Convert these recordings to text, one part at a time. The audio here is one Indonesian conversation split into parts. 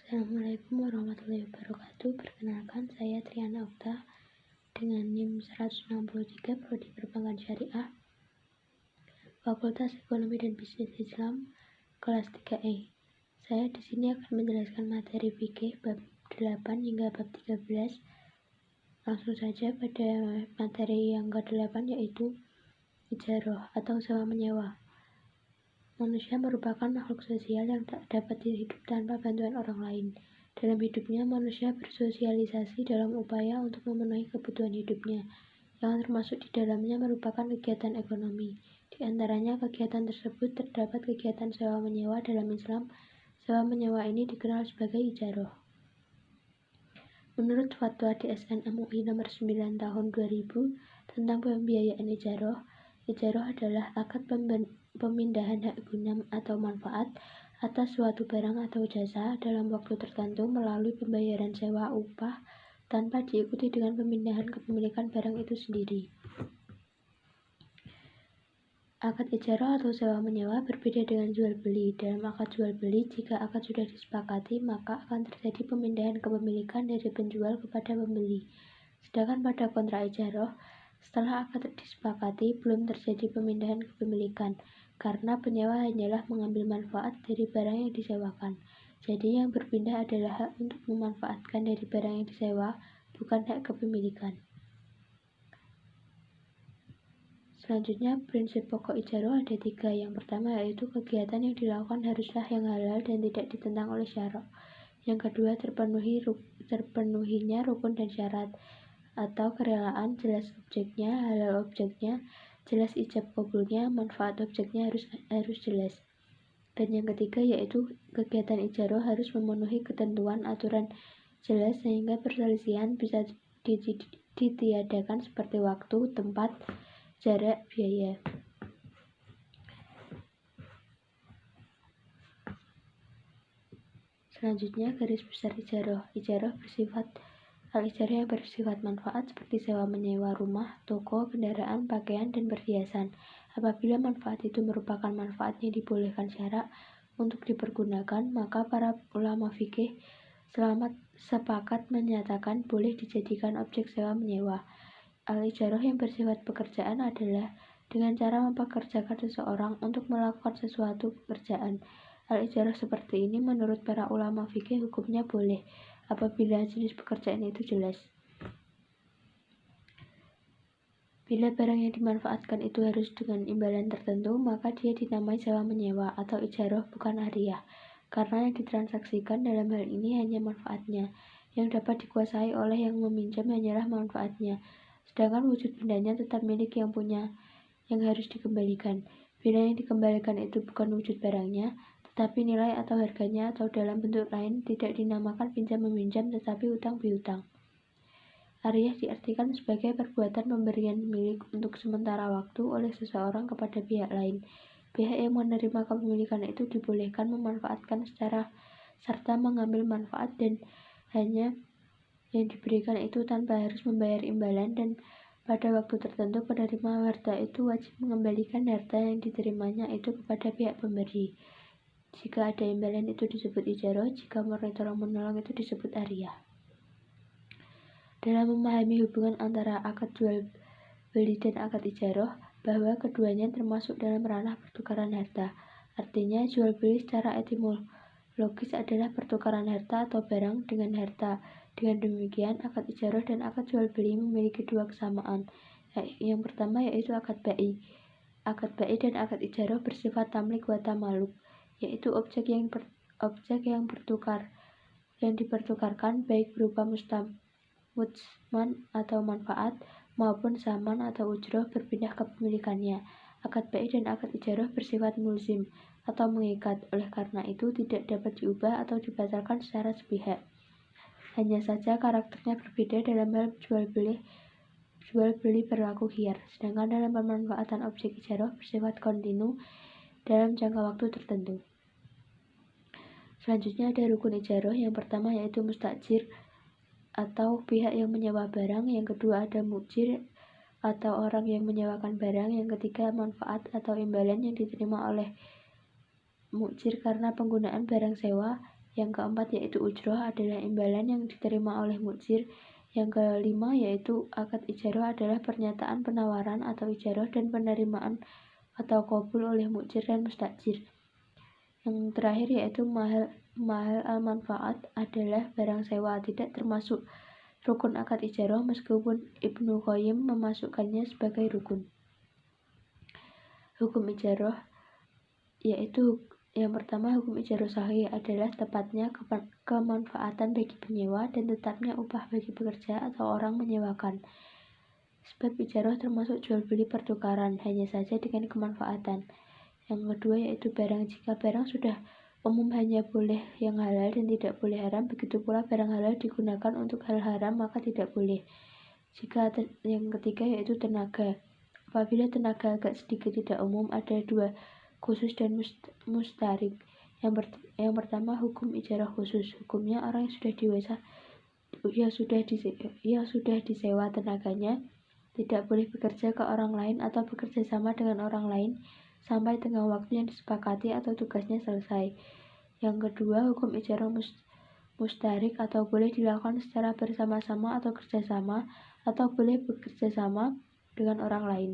Assalamualaikum warahmatullahi wabarakatuh. Perkenalkan, saya Triana Okta dengan NIM 163 Prodi Perbankan Syariah, Fakultas Ekonomi dan Bisnis Islam, kelas 3E. Saya di sini akan menjelaskan materi fikih bab 8 hingga bab 13. Langsung saja pada materi yang ke-8, yaitu ijarah atau sewa menyewa. Manusia merupakan makhluk sosial yang tak dapat hidup tanpa bantuan orang lain. Dalam hidupnya, manusia bersosialisasi dalam upaya untuk memenuhi kebutuhan hidupnya, yang termasuk di dalamnya merupakan kegiatan ekonomi. Di antaranya kegiatan tersebut terdapat kegiatan sewa menyewa dalam Islam. Sewa menyewa ini dikenal sebagai ijarah. Menurut Fatwa DSN MUI nomor 9 tahun 2000 tentang pembiayaan ijarah adalah akad pemindahan hak guna atau manfaat atas suatu barang atau jasa dalam waktu tertentu melalui pembayaran sewa upah tanpa diikuti dengan pemindahan kepemilikan barang itu sendiri. Akad ijarah atau sewa menyewa berbeda dengan jual beli. Dalam akad jual beli, jika akad sudah disepakati, maka akan terjadi pemindahan kepemilikan dari penjual kepada pembeli. Sedangkan pada kontrak ijarah, setelah akad disepakati, belum terjadi pemindahan kepemilikan, karena penyewa hanyalah mengambil manfaat dari barang yang disewakan. Jadi yang berpindah adalah hak untuk memanfaatkan dari barang yang disewa, bukan hak kepemilikan. Selanjutnya, prinsip pokok ijarah ada 3. Yang pertama yaitu kegiatan yang dilakukan haruslah yang halal dan tidak ditentang oleh syarak. Yang kedua, terpenuhinya rukun dan syarat atau kerelaan, jelas objeknya, halal objeknya, jelas ijab qabulnya, manfaat objeknya harus jelas. Dan yang ketiga yaitu kegiatan ijarah harus memenuhi ketentuan aturan jelas sehingga perselisihan bisa ditiadakan seperti waktu, tempat, jarak, biaya. Selanjutnya, garis besar ijarah. Al-ijarah yang bersifat manfaat seperti sewa menyewa rumah, toko, kendaraan, pakaian, dan perhiasan. Apabila manfaat itu merupakan manfaat yang dibolehkan syarak untuk dipergunakan, maka para ulama fikih sepakat menyatakan boleh dijadikan objek sewa menyewa. Al-ijarah yang bersifat pekerjaan adalah dengan cara mempekerjakan seseorang untuk melakukan sesuatu pekerjaan. Al-ijarah seperti ini menurut para ulama fikih hukumnya boleh apabila jenis pekerjaan itu jelas. Bila barang yang dimanfaatkan itu harus dengan imbalan tertentu, maka dia dinamai sewa menyewa atau ijarah, bukan ariyah, karena yang ditransaksikan dalam hal ini hanya manfaatnya. Yang dapat dikuasai oleh yang meminjam hanyalah manfaatnya, sedangkan wujud bendanya tetap milik yang punya, yang harus dikembalikan. Bila yang dikembalikan itu bukan wujud barangnya, tetapi nilai atau harganya atau dalam bentuk lain, tidak dinamakan pinjam-meminjam tetapi utang piutang. Ariyah diartikan sebagai perbuatan pemberian milik untuk sementara waktu oleh seseorang kepada pihak lain. Pihak yang menerima kepemilikan itu dibolehkan memanfaatkan secara serta mengambil manfaat dan hanya yang diberikan itu tanpa harus membayar imbalan, dan pada waktu tertentu penerima harta itu wajib mengembalikan harta yang diterimanya itu kepada pihak pemberi. Jika ada imbalan itu disebut ijarah, jika murni tolong-menolong itu disebut ariyah. Dalam memahami hubungan antara akad jual beli dan akad ijarah, bahwa keduanya termasuk dalam ranah pertukaran harta. Artinya, jual beli secara etimologis adalah pertukaran harta atau barang dengan harta. Dengan demikian, akad ijarah dan akad jual beli memiliki 2 kesamaan. Yang pertama yaitu akad bai. Akad bai dan akad ijarah bersifat tamlik wa tamaluk, yaitu objek yang dipertukarkan baik berupa mujman atau manfaat maupun saman atau ujroh berpindah kepemilikannya. Akad bai dan akad ijarah bersifat mulzim atau mengikat, oleh karena itu tidak dapat diubah atau dibatalkan secara sepihak. Hanya saja karakternya berbeda. Dalam hal jual beli berlaku khiyar, sedangkan dalam pemanfaatan objek ijarah bersifat kontinu dalam jangka waktu tertentu. Selanjutnya ada rukun ijarah. Yang pertama yaitu mustajir atau pihak yang menyewa barang, yang kedua ada mujir atau orang yang menyewakan barang, yang ketiga manfaat atau imbalan yang diterima oleh mujir karena penggunaan barang sewa, Yang keempat yaitu ujroh adalah imbalan yang diterima oleh mukjir. Yang kelima yaitu akad ijaroh adalah pernyataan penawaran atau ijaroh dan penerimaan atau qabul oleh mukjir dan mustajir. Yang terakhir yaitu mahal al-manfaat adalah barang sewa, tidak termasuk rukun akad ijaroh meskipun Ibnu Qayyim memasukkannya sebagai rukun. Hukum ijaroh yaitu yang pertama, hukum ijaroh sahih adalah tepatnya kemanfaatan bagi penyewa dan tetapnya upah bagi pekerja atau orang menyewakan. Sebab ijaroh termasuk jual beli pertukaran, hanya saja dengan kemanfaatan. Yang kedua yaitu barang. Jika barang sudah umum hanya boleh yang halal dan tidak boleh haram, begitu pula barang halal digunakan untuk hal haram maka tidak boleh. Yang ketiga yaitu tenaga. Apabila tenaga agak sedikit tidak umum, ada dua, khusus dan mustarik. Yang pertama hukum ijarah khusus. Hukumnya orang yang sudah disewa tenaganya tidak boleh bekerja ke orang lain atau bekerja sama dengan orang lain sampai tengah waktu yang disepakati atau tugasnya selesai. Yang kedua hukum ijarah mustarik atau boleh dilakukan secara bersama-sama atau kerjasama atau boleh bekerja sama dengan orang lain.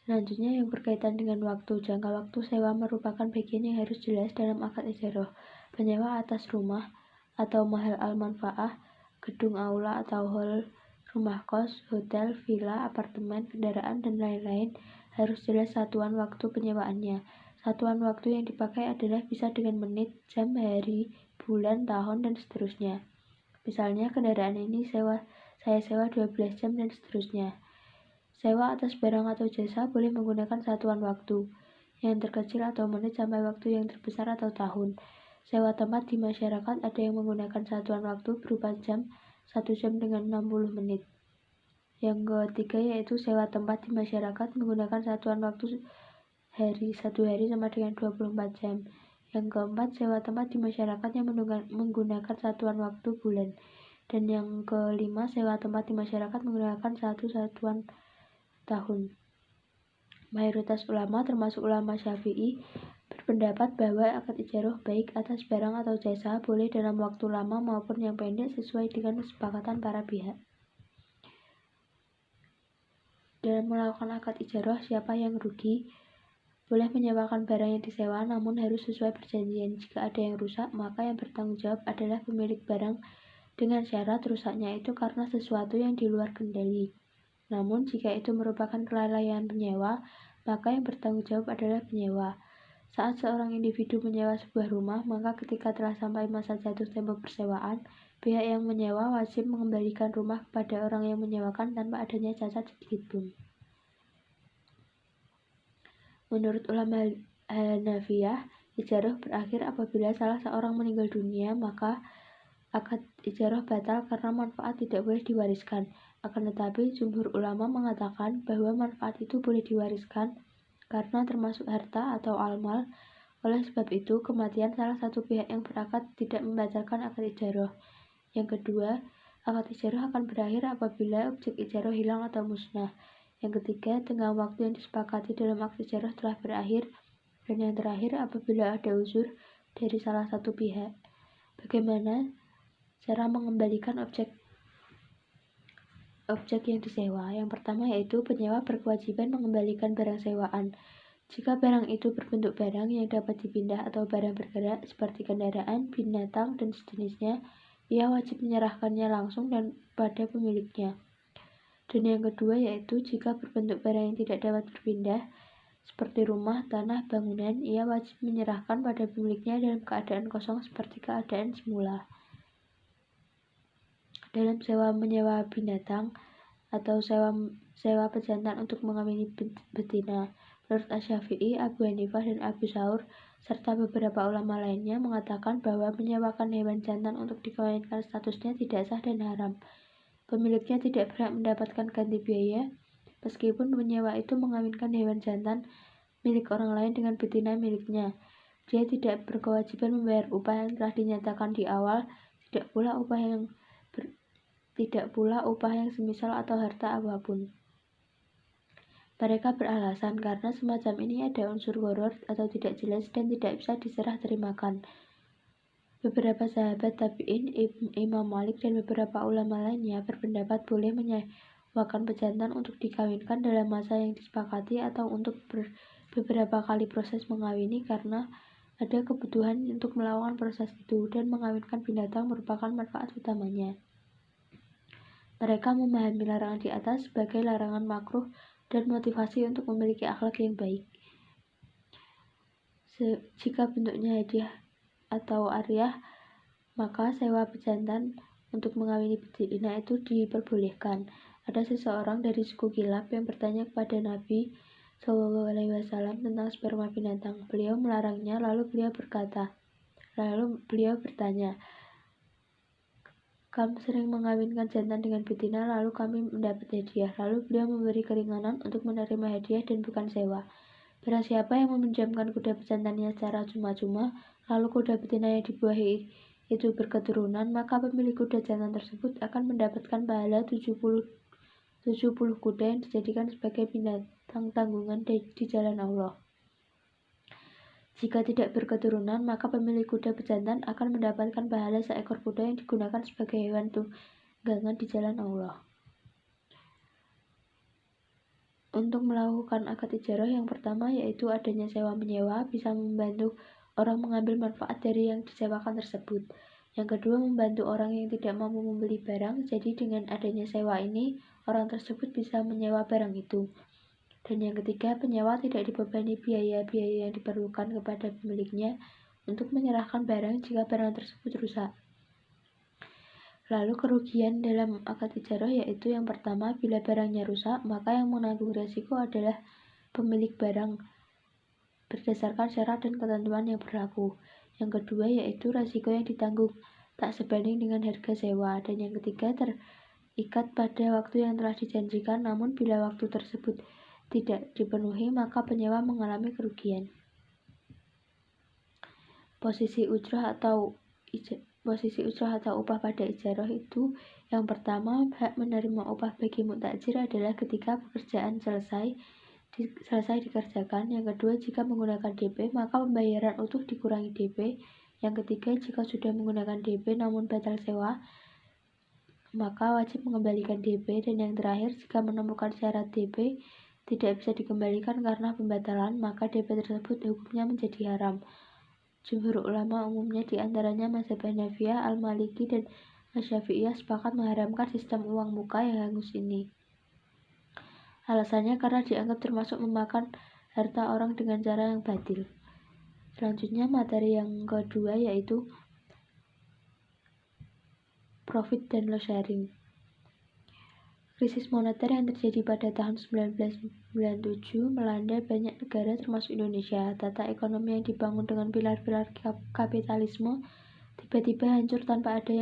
Selanjutnya yang berkaitan dengan waktu. Jangka waktu sewa merupakan bagian yang harus jelas dalam akad ijaroh. Penyewa atas rumah atau mahal al-manfaah, gedung aula atau hall, rumah kos, hotel, villa, apartemen, kendaraan, dan lain-lain harus jelas satuan waktu penyewaannya. Satuan waktu yang dipakai adalah bisa dengan menit, jam, hari, bulan, tahun, dan seterusnya. Misalnya kendaraan ini saya sewa 12 jam dan seterusnya. Sewa atas barang atau jasa boleh menggunakan satuan waktu yang terkecil atau menit sampai waktu yang terbesar atau tahun. Sewa tempat di masyarakat ada yang menggunakan satuan waktu berupa jam, 1 jam dengan 60 menit. Yang ketiga yaitu sewa tempat di masyarakat menggunakan satuan waktu hari, 1 hari sama dengan 24 jam. Yang keempat sewa tempat di masyarakat yang menggunakan satuan waktu bulan. Dan yang kelima sewa tempat di masyarakat menggunakan satu satuan tahun. Mayoritas ulama termasuk ulama Syafi'i berpendapat bahwa akad ijaroh baik atas barang atau jasa boleh dalam waktu lama maupun yang pendek sesuai dengan kesepakatan para pihak. Dalam melakukan akad ijaroh, siapa yang rugi? Boleh menyewakan barang yang disewa namun harus sesuai perjanjian. Jika ada yang rusak, maka yang bertanggung jawab adalah pemilik barang dengan syarat rusaknya itu karena sesuatu yang di luar kendali. Namun, jika itu merupakan kelalaian penyewa, maka yang bertanggung jawab adalah penyewa. Saat seorang individu menyewa sebuah rumah, maka ketika telah sampai masa jatuh tempo persewaan, pihak yang menyewa wajib mengembalikan rumah kepada orang yang menyewakan tanpa adanya cacat sedikitpun. Menurut ulama Hanafiyah, ijaroh berakhir apabila salah seorang meninggal dunia, maka akad ijaroh batal karena manfaat tidak boleh diwariskan. Akan tetapi, jumhur ulama mengatakan bahwa manfaat itu boleh diwariskan karena termasuk harta atau almal. Oleh sebab itu, kematian salah satu pihak yang berakad tidak membatalkan akad ijaroh. Yang kedua, akad ijaroh akan berakhir apabila objek ijaroh hilang atau musnah. Yang ketiga, tengah waktu yang disepakati dalam akad ijaroh telah berakhir. Dan yang terakhir, apabila ada uzur dari salah satu pihak. Bagaimana cara mengembalikan objek yang disewa? Yang pertama yaitu penyewa berkewajiban mengembalikan barang sewaan. Jika barang itu berbentuk barang yang dapat dipindah atau barang bergerak seperti kendaraan, binatang, dan sejenisnya, ia wajib menyerahkannya langsung dan pada pemiliknya. Dan yang kedua yaitu jika berbentuk barang yang tidak dapat berpindah seperti rumah, tanah, bangunan, ia wajib menyerahkan pada pemiliknya dalam keadaan kosong seperti keadaan semula. Dalam sewa menyewa binatang atau sewa pejantan untuk mengawini betina, menurut Asy-Syafi'i, Abu Hanifah, dan Abu Tsaur serta beberapa ulama lainnya mengatakan bahwa menyewakan hewan jantan untuk dikawinkan statusnya tidak sah dan haram. Pemiliknya tidak berhak mendapatkan ganti biaya meskipun penyewa itu mengawinkan hewan jantan milik orang lain dengan betina miliknya. Dia tidak berkewajiban membayar upah yang telah dinyatakan di awal, tidak pula upah yang semisal atau harta apapun. Mereka beralasan karena semacam ini ada unsur horor atau tidak jelas dan tidak bisa diserah terimakan. Beberapa sahabat tabi'in, Imam Malik dan beberapa ulama lainnya berpendapat boleh menyewakan pejantan untuk dikawinkan dalam masa yang disepakati atau untuk beberapa kali proses mengawini karena ada kebutuhan untuk melakukan proses itu dan mengawinkan binatang merupakan manfaat utamanya. Mereka memahami larangan di atas sebagai larangan makruh dan motivasi untuk memiliki akhlak yang baik. Jika bentuknya hadiah atau ariah, maka sewa pejantan untuk mengawini betina itu diperbolehkan. Ada seseorang dari suku Kilab yang bertanya kepada Nabi SAW tentang sperma binatang. Beliau melarangnya, lalu beliau bertanya, "Kamu sering mengawinkan jantan dengan betina, lalu kami mendapat hadiah." Lalu beliau memberi keringanan untuk menerima hadiah dan bukan sewa. Barang siapa yang meminjamkan kuda pejantannya secara cuma-cuma, lalu kuda betina yang dibuahi itu berketurunan, maka pemilik kuda jantan tersebut akan mendapatkan pahala 70 kuda yang dijadikan sebagai binatang tanggungan di jalan Allah. Jika tidak berketurunan, maka pemilik kuda pejantan akan mendapatkan pahala seekor kuda yang digunakan sebagai hewan tunggangan di jalan Allah. Untuk melakukan akad ijarah yang pertama yaitu adanya sewa-menyewa bisa membantu orang mengambil manfaat dari yang disewakan tersebut. Yang kedua, membantu orang yang tidak mampu membeli barang, jadi dengan adanya sewa ini, orang tersebut bisa menyewa barang itu. Dan yang ketiga, penyewa tidak dibebani biaya-biaya yang diperlukan kepada pemiliknya untuk menyerahkan barang jika barang tersebut rusak. Lalu kerugian dalam akad ijarah yaitu yang pertama, bila barangnya rusak, maka yang menanggung resiko adalah pemilik barang berdasarkan syarat dan ketentuan yang berlaku. Yang kedua yaitu resiko yang ditanggung tak sebanding dengan harga sewa. Dan yang ketiga, terikat pada waktu yang telah dijanjikan, namun bila waktu tersebut tidak dipenuhi, maka penyewa mengalami kerugian. Posisi ujrah atau upah pada ijarah itu, yang pertama, hak menerima upah bagi mu'tajir adalah ketika pekerjaan selesai dikerjakan. Yang kedua, jika menggunakan DP, maka pembayaran utuh dikurangi DP. Yang ketiga, jika sudah menggunakan DP namun batal sewa, maka wajib mengembalikan DP. Dan yang terakhir, jika menemukan syarat DP tidak bisa dikembalikan karena pembatalan, maka DP tersebut hukumnya menjadi haram. Jumhur ulama umumnya diantaranya mazhab Hanafiyah, Al-Maliki, dan Asy-Syafi'iyah sepakat mengharamkan sistem uang muka yang hangus ini. Alasannya karena dianggap termasuk memakan harta orang dengan cara yang batil. Selanjutnya materi yang kedua yaitu profit dan loss sharing. Krisis moneter yang terjadi pada tahun 1997 melanda banyak negara termasuk Indonesia. Tata ekonomi yang dibangun dengan pilar-pilar kapitalisme tiba-tiba hancur tanpa ada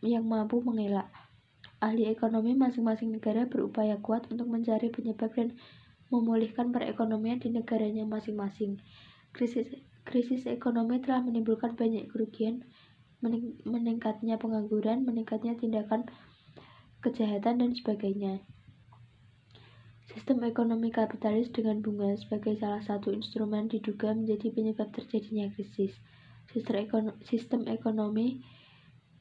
yang mampu mengelak. Ahli ekonomi masing-masing negara berupaya kuat untuk mencari penyebab dan memulihkan perekonomian di negaranya masing-masing. Krisis ekonomi telah menimbulkan banyak kerugian, meningkatnya pengangguran, meningkatnya tindakan kejahatan, dan sebagainya. Sistem ekonomi kapitalis dengan bunga sebagai salah satu instrumen diduga menjadi penyebab terjadinya krisis. Sistem ekonomi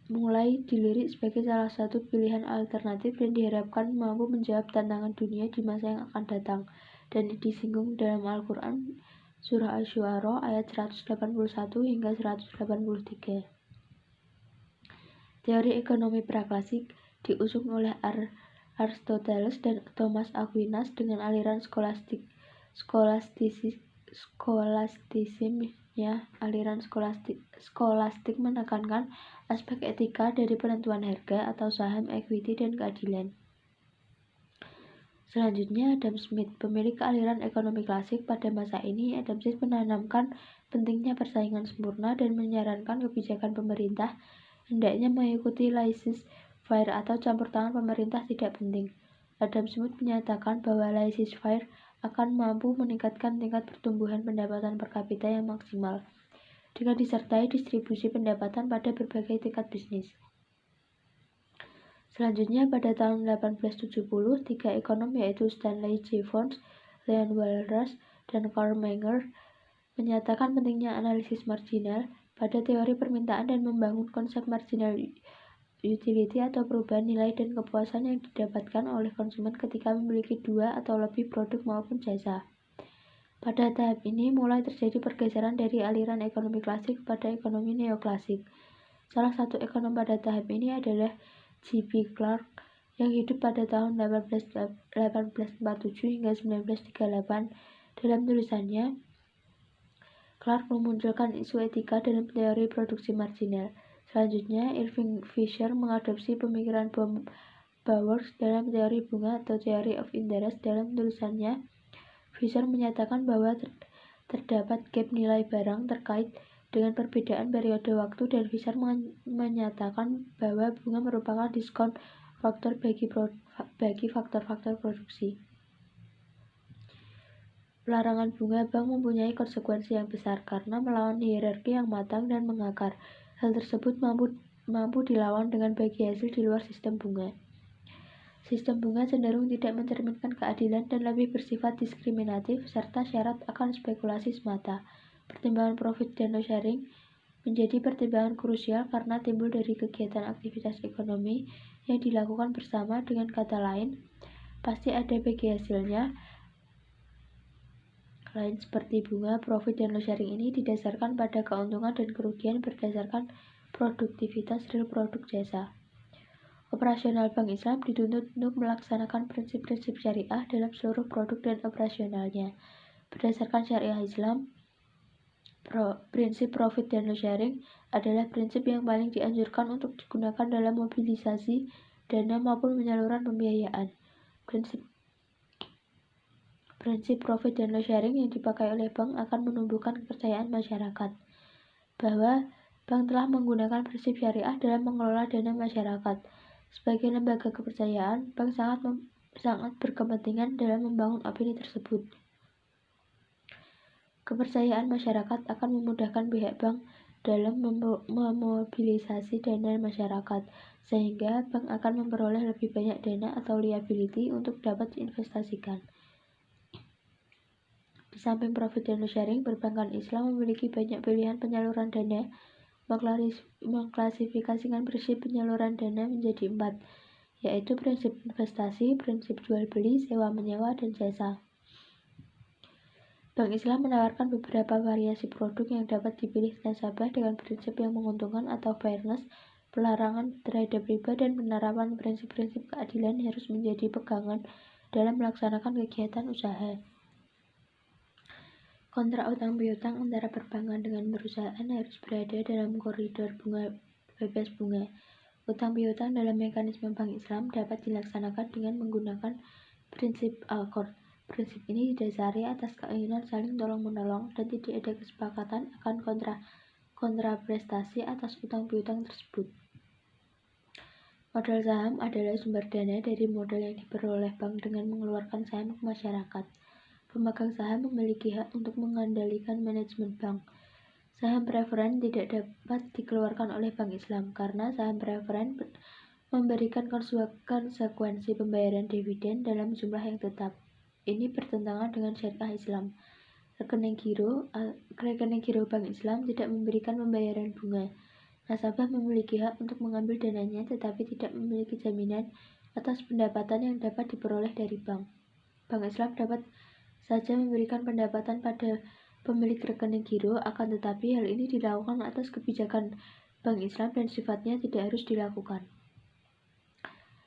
mulai dilirik sebagai salah satu pilihan alternatif dan diharapkan mampu menjawab tantangan dunia di masa yang akan datang, dan disinggung dalam Al-Quran Surah Asy-Syu'ara ayat 181 hingga 183. Teori ekonomi praklasik diusung oleh Aristoteles dan Thomas Aquinas dengan aliran skolastisisme. Aliran skolastik menekankan aspek etika dari penentuan harga atau saham, equity, dan keadilan. Selanjutnya, Adam Smith, pemilik aliran ekonomi klasik pada masa ini. Adam Smith menanamkan pentingnya persaingan sempurna dan menyarankan kebijakan pemerintah hendaknya mengikuti laissez-faire atau campur tangan pemerintah tidak penting. Adam Smith menyatakan bahwa laissez-faire akan mampu meningkatkan tingkat pertumbuhan pendapatan per kapita yang maksimal dengan disertai distribusi pendapatan pada berbagai tingkat bisnis. Selanjutnya, pada tahun 1870, 3 ekonom yaitu Stanley Jevons, Leon Walras, dan Karl Menger menyatakan pentingnya analisis marginal pada teori permintaan dan membangun konsep marginal utility atau perubahan nilai dan kepuasan yang didapatkan oleh konsumen ketika memiliki dua atau lebih produk maupun jasa. Pada tahap ini mulai terjadi pergeseran dari aliran ekonomi klasik pada ekonomi neoklasik. Salah satu ekonom pada tahap ini adalah J.P. Clark yang hidup pada tahun 1847 hingga 1938. Dalam tulisannya, Clark memunculkan isu etika dalam teori produksi marginal. Selanjutnya, Irving Fisher mengadopsi pemikiran Bowers dalam teori bunga atau theory of interest. Dalam tulisannya, Fisher menyatakan bahwa terdapat gap nilai barang terkait dengan perbedaan periode waktu, dan Fisher menyatakan bahwa bunga merupakan diskon faktor bagi faktor-faktor produksi. Pelarangan bunga bank mempunyai konsekuensi yang besar karena melawan hierarki yang matang dan mengakar. Hal tersebut mampu dilawan dengan bagi hasil di luar sistem bunga. Sistem bunga cenderung tidak mencerminkan keadilan dan lebih bersifat diskriminatif serta syarat akan spekulasi semata. Pertimbangan profit dan loss sharing menjadi pertimbangan krusial karena timbul dari kegiatan aktivitas ekonomi yang dilakukan bersama. Dengan kata lain, pasti ada bagi hasilnya. Lain seperti bunga, profit dan loss sharing ini didasarkan pada keuntungan dan kerugian berdasarkan produktivitas real produk jasa. Operasional Bank Islam dituntut untuk melaksanakan prinsip-prinsip syariah dalam seluruh produk dan operasionalnya. Berdasarkan syariah Islam, prinsip profit dan loss sharing adalah prinsip yang paling dianjurkan untuk digunakan dalam mobilisasi dana maupun penyaluran pembiayaan. Prinsip profit dan loss sharing yang dipakai oleh bank akan menumbuhkan kepercayaan masyarakat bahwa bank telah menggunakan prinsip syariah dalam mengelola dana masyarakat. Sebagai lembaga kepercayaan, bank sangat berkepentingan dalam membangun opini tersebut. Kepercayaan masyarakat akan memudahkan pihak bank dalam memobilisasi dana masyarakat, sehingga bank akan memperoleh lebih banyak dana atau liability untuk dapat diinvestasikan. Di samping profit dan loss sharing, perbankan Islam memiliki banyak pilihan penyaluran dana. Mengklasifikasikan prinsip penyaluran dana menjadi 4, yaitu prinsip investasi, prinsip jual beli, sewa menyewa, dan jasa. Bank Islam menawarkan beberapa variasi produk yang dapat dipilih nasabah dengan prinsip yang menguntungkan atau fairness. Pelarangan terhadap riba dan penerapan prinsip-prinsip keadilan harus menjadi pegangan dalam melaksanakan kegiatan usaha. Kontrak utang piutang antara perbankan dengan perusahaan harus berada dalam koridor bebas bunga. Utang piutang dalam mekanisme Bank Islam dapat dilaksanakan dengan menggunakan prinsip Accord. Prinsip ini didasari atas keinginan saling tolong-menolong dan tidak ada kesepakatan akan kontraprestasi atas utang piutang tersebut. Modal saham adalah sumber dana dari modal yang diperoleh bank dengan mengeluarkan saham ke masyarakat. Pemegang saham memiliki hak untuk mengendalikan manajemen bank. Saham preferen tidak dapat dikeluarkan oleh Bank Islam karena saham preferen memberikan konsekuensi pembayaran dividen dalam jumlah yang tetap. Ini bertentangan dengan syariah Islam. Rekening giro Bank Islam tidak memberikan pembayaran bunga. Nasabah memiliki hak untuk mengambil dananya tetapi tidak memiliki jaminan atas pendapatan yang dapat diperoleh dari bank. Bank Islam dapat saja memberikan pendapatan pada pemilik rekening giro, akan tetapi hal ini dilakukan atas kebijakan Bank Islam dan sifatnya tidak harus dilakukan.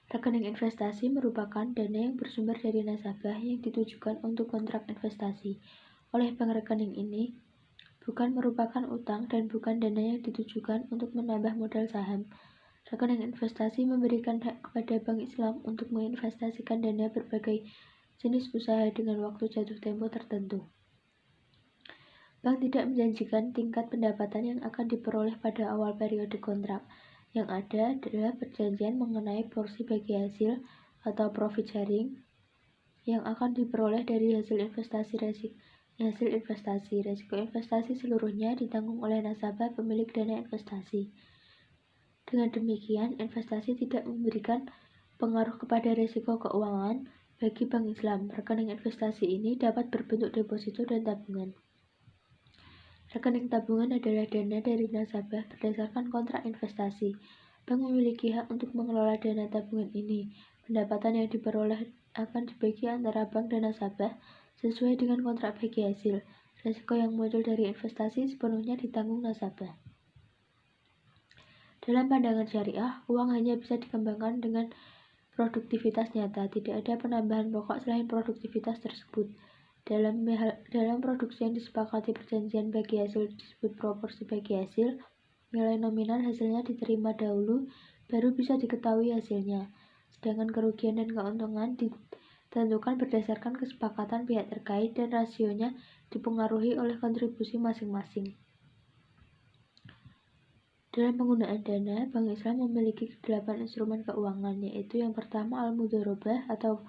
Rekening investasi merupakan dana yang bersumber dari nasabah yang ditujukan untuk kontrak investasi. Oleh bank, rekening ini bukan merupakan utang dan bukan dana yang ditujukan untuk menambah modal saham. Rekening investasi memberikan hak kepada Bank Islam untuk menginvestasikan dana berbagai jenis usaha dengan waktu jatuh tempo tertentu. Bank tidak menjanjikan tingkat pendapatan yang akan diperoleh pada awal periode kontrak. Yang ada adalah perjanjian mengenai porsi bagi hasil atau profit sharing yang akan diperoleh dari hasil investasi. Resiko investasi seluruhnya ditanggung oleh nasabah pemilik dana investasi. Dengan demikian, investasi tidak memberikan pengaruh kepada resiko keuangan Bagi bank Islam, rekening investasi ini dapat berbentuk deposito dan tabungan. Rekening tabungan adalah dana dari nasabah berdasarkan kontrak investasi. Bank memiliki hak untuk mengelola dana tabungan ini. Pendapatan yang diperoleh akan dibagi antara bank dan nasabah sesuai dengan kontrak bagi hasil. Risiko yang muncul dari investasi sepenuhnya ditanggung nasabah. Dalam pandangan syariah, uang hanya bisa dikembangkan dengan produktivitas nyata. Tidak ada penambahan pokok selain produktivitas tersebut. Dalam produksi yang disepakati perjanjian bagi hasil disebut proporsi bagi hasil. Nilai nominal hasilnya diterima dahulu, baru bisa diketahui hasilnya. Sedangkan kerugian dan keuntungan ditentukan berdasarkan kesepakatan pihak terkait dan rasionya dipengaruhi oleh kontribusi masing-masing. Dalam penggunaan dana, Bank Islam memiliki 8 instrumen keuangan, yaitu yang pertama al-mudharabah atau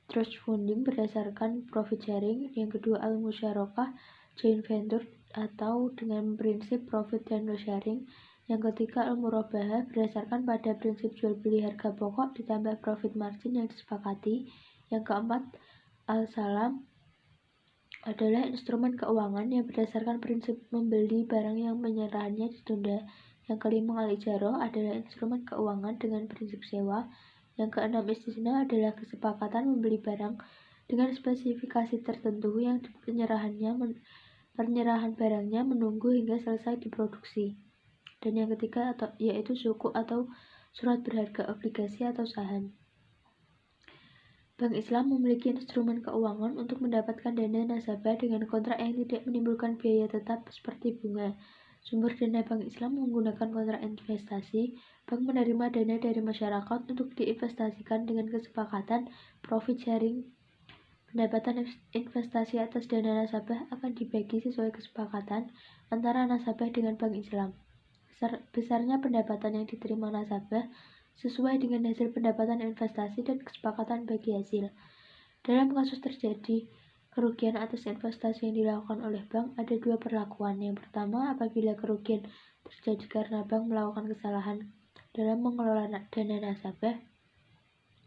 trust funding berdasarkan profit sharing, yang kedua al-musyarakah joint venture atau dengan prinsip profit dan loss sharing, yang ketiga al-murabahah berdasarkan pada prinsip jual beli harga pokok ditambah profit margin yang disepakati, yang keempat al-salam adalah instrumen keuangan yang berdasarkan prinsip membeli barang yang penyerahannya ditunda. Yang kelima al-ijarah adalah instrumen keuangan dengan prinsip sewa. Yang keenam istisna adalah kesepakatan membeli barang dengan spesifikasi tertentu yang penyerahan barangnya menunggu hingga selesai diproduksi. Dan yang ketiga yaitu suku atau surat berharga obligasi atau saham. Bank Islam memiliki instrumen keuangan untuk mendapatkan dana nasabah dengan kontrak yang tidak menimbulkan biaya tetap seperti bunga. Sumber dana Bank Islam menggunakan kontrak investasi. Bank menerima dana dari masyarakat untuk diinvestasikan dengan kesepakatan profit sharing. Pendapatan investasi atas dana nasabah akan dibagi sesuai kesepakatan antara nasabah dengan Bank Islam. Besarnya pendapatan yang diterima nasabah sesuai dengan hasil pendapatan investasi dan kesepakatan bagi hasil. Dalam kasus terjadi kerugian atas investasi yang dilakukan oleh bank, ada dua perlakuan. Yang pertama, apabila kerugian terjadi karena bank melakukan kesalahan dalam mengelola dana nasabah,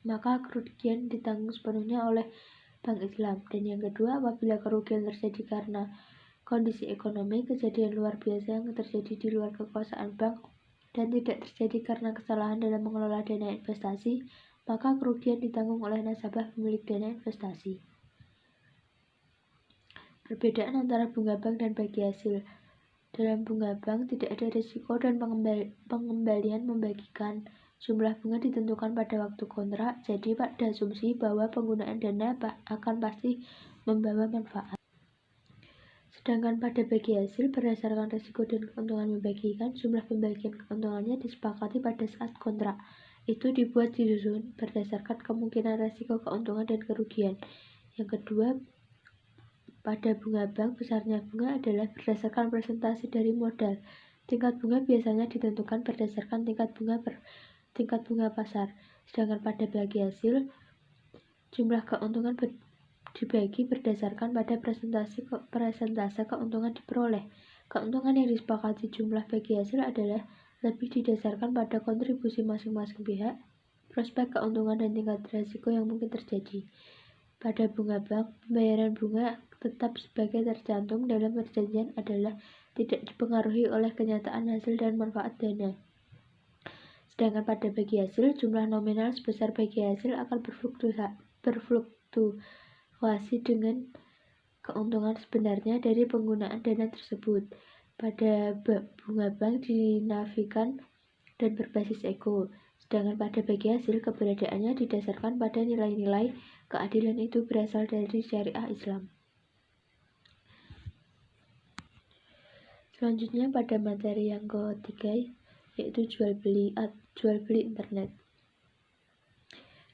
maka kerugian ditanggung sepenuhnya oleh Bank Islam. Dan yang kedua, apabila kerugian terjadi karena kondisi ekonomi, kejadian luar biasa yang terjadi di luar kekuasaan bank, dan tidak terjadi karena kesalahan dalam mengelola dana investasi, maka kerugian ditanggung oleh nasabah pemilik dana investasi. Perbedaan antara bunga bank dan bagi hasil. Dalam bunga bank tidak ada risiko dan pengembalian membagikan. Jumlah bunga ditentukan pada waktu kontrak, jadi pada asumsi bahwa penggunaan dana akan pasti membawa manfaat. Sedangkan pada bagi hasil, berdasarkan risiko dan keuntungan membagikan, jumlah pembagian keuntungannya disepakati pada saat kontrak itu disusun berdasarkan kemungkinan risiko, keuntungan, dan kerugian. Yang kedua, pada bunga bank, besarnya bunga adalah berdasarkan presentasi dari modal. Tingkat bunga biasanya ditentukan berdasarkan tingkat bunga pasar. Sedangkan pada bagi hasil, jumlah keuntungan dibagi berdasarkan pada persentase keuntungan diperoleh. Keuntungan yang disepakati jumlah bagi hasil adalah lebih didasarkan pada kontribusi masing-masing pihak, prospek keuntungan, dan tingkat risiko yang mungkin terjadi. Pada bunga bank, pembayaran bunga tetap sebagai tercantum dalam perjanjian adalah tidak dipengaruhi oleh kenyataan hasil dan manfaat dana. Sedangkan pada bagi hasil, jumlah nominal sebesar bagi hasil akan berfluktuasi dengan keuntungan sebenarnya dari penggunaan dana tersebut. Pada bunga bank dinafikan dan berbasis ego, sedangkan pada bagi hasil keberadaannya didasarkan pada nilai-nilai keadilan itu berasal dari syariah Islam. Selanjutnya pada materi yang ketiga, yaitu jual beli internet.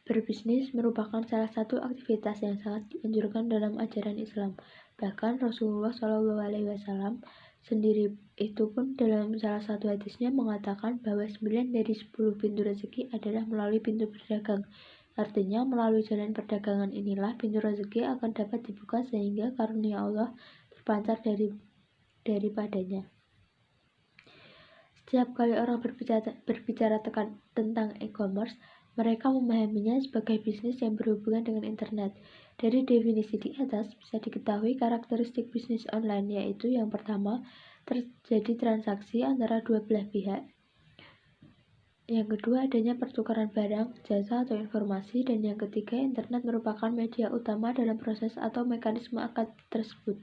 Berbisnis merupakan salah satu aktivitas yang sangat dianjurkan dalam ajaran Islam. Bahkan Rasulullah SAW sendiri itu pun dalam salah satu hadisnya mengatakan bahwa 9 dari 10 pintu rezeki adalah melalui pintu berdagang. Artinya melalui jalan perdagangan inilah pintu rezeki akan dapat dibuka sehingga karunia Allah terpancar daripadanya. Setiap kali orang berbicara tentang e-commerce, Mereka memahaminya sebagai bisnis yang berhubungan dengan internet. Dari definisi di atas, bisa diketahui karakteristik bisnis online, yaitu yang pertama, terjadi transaksi antara dua belah pihak. Yang kedua, adanya pertukaran barang, jasa, atau informasi. Dan yang ketiga, internet merupakan media utama dalam proses atau mekanisme akad tersebut.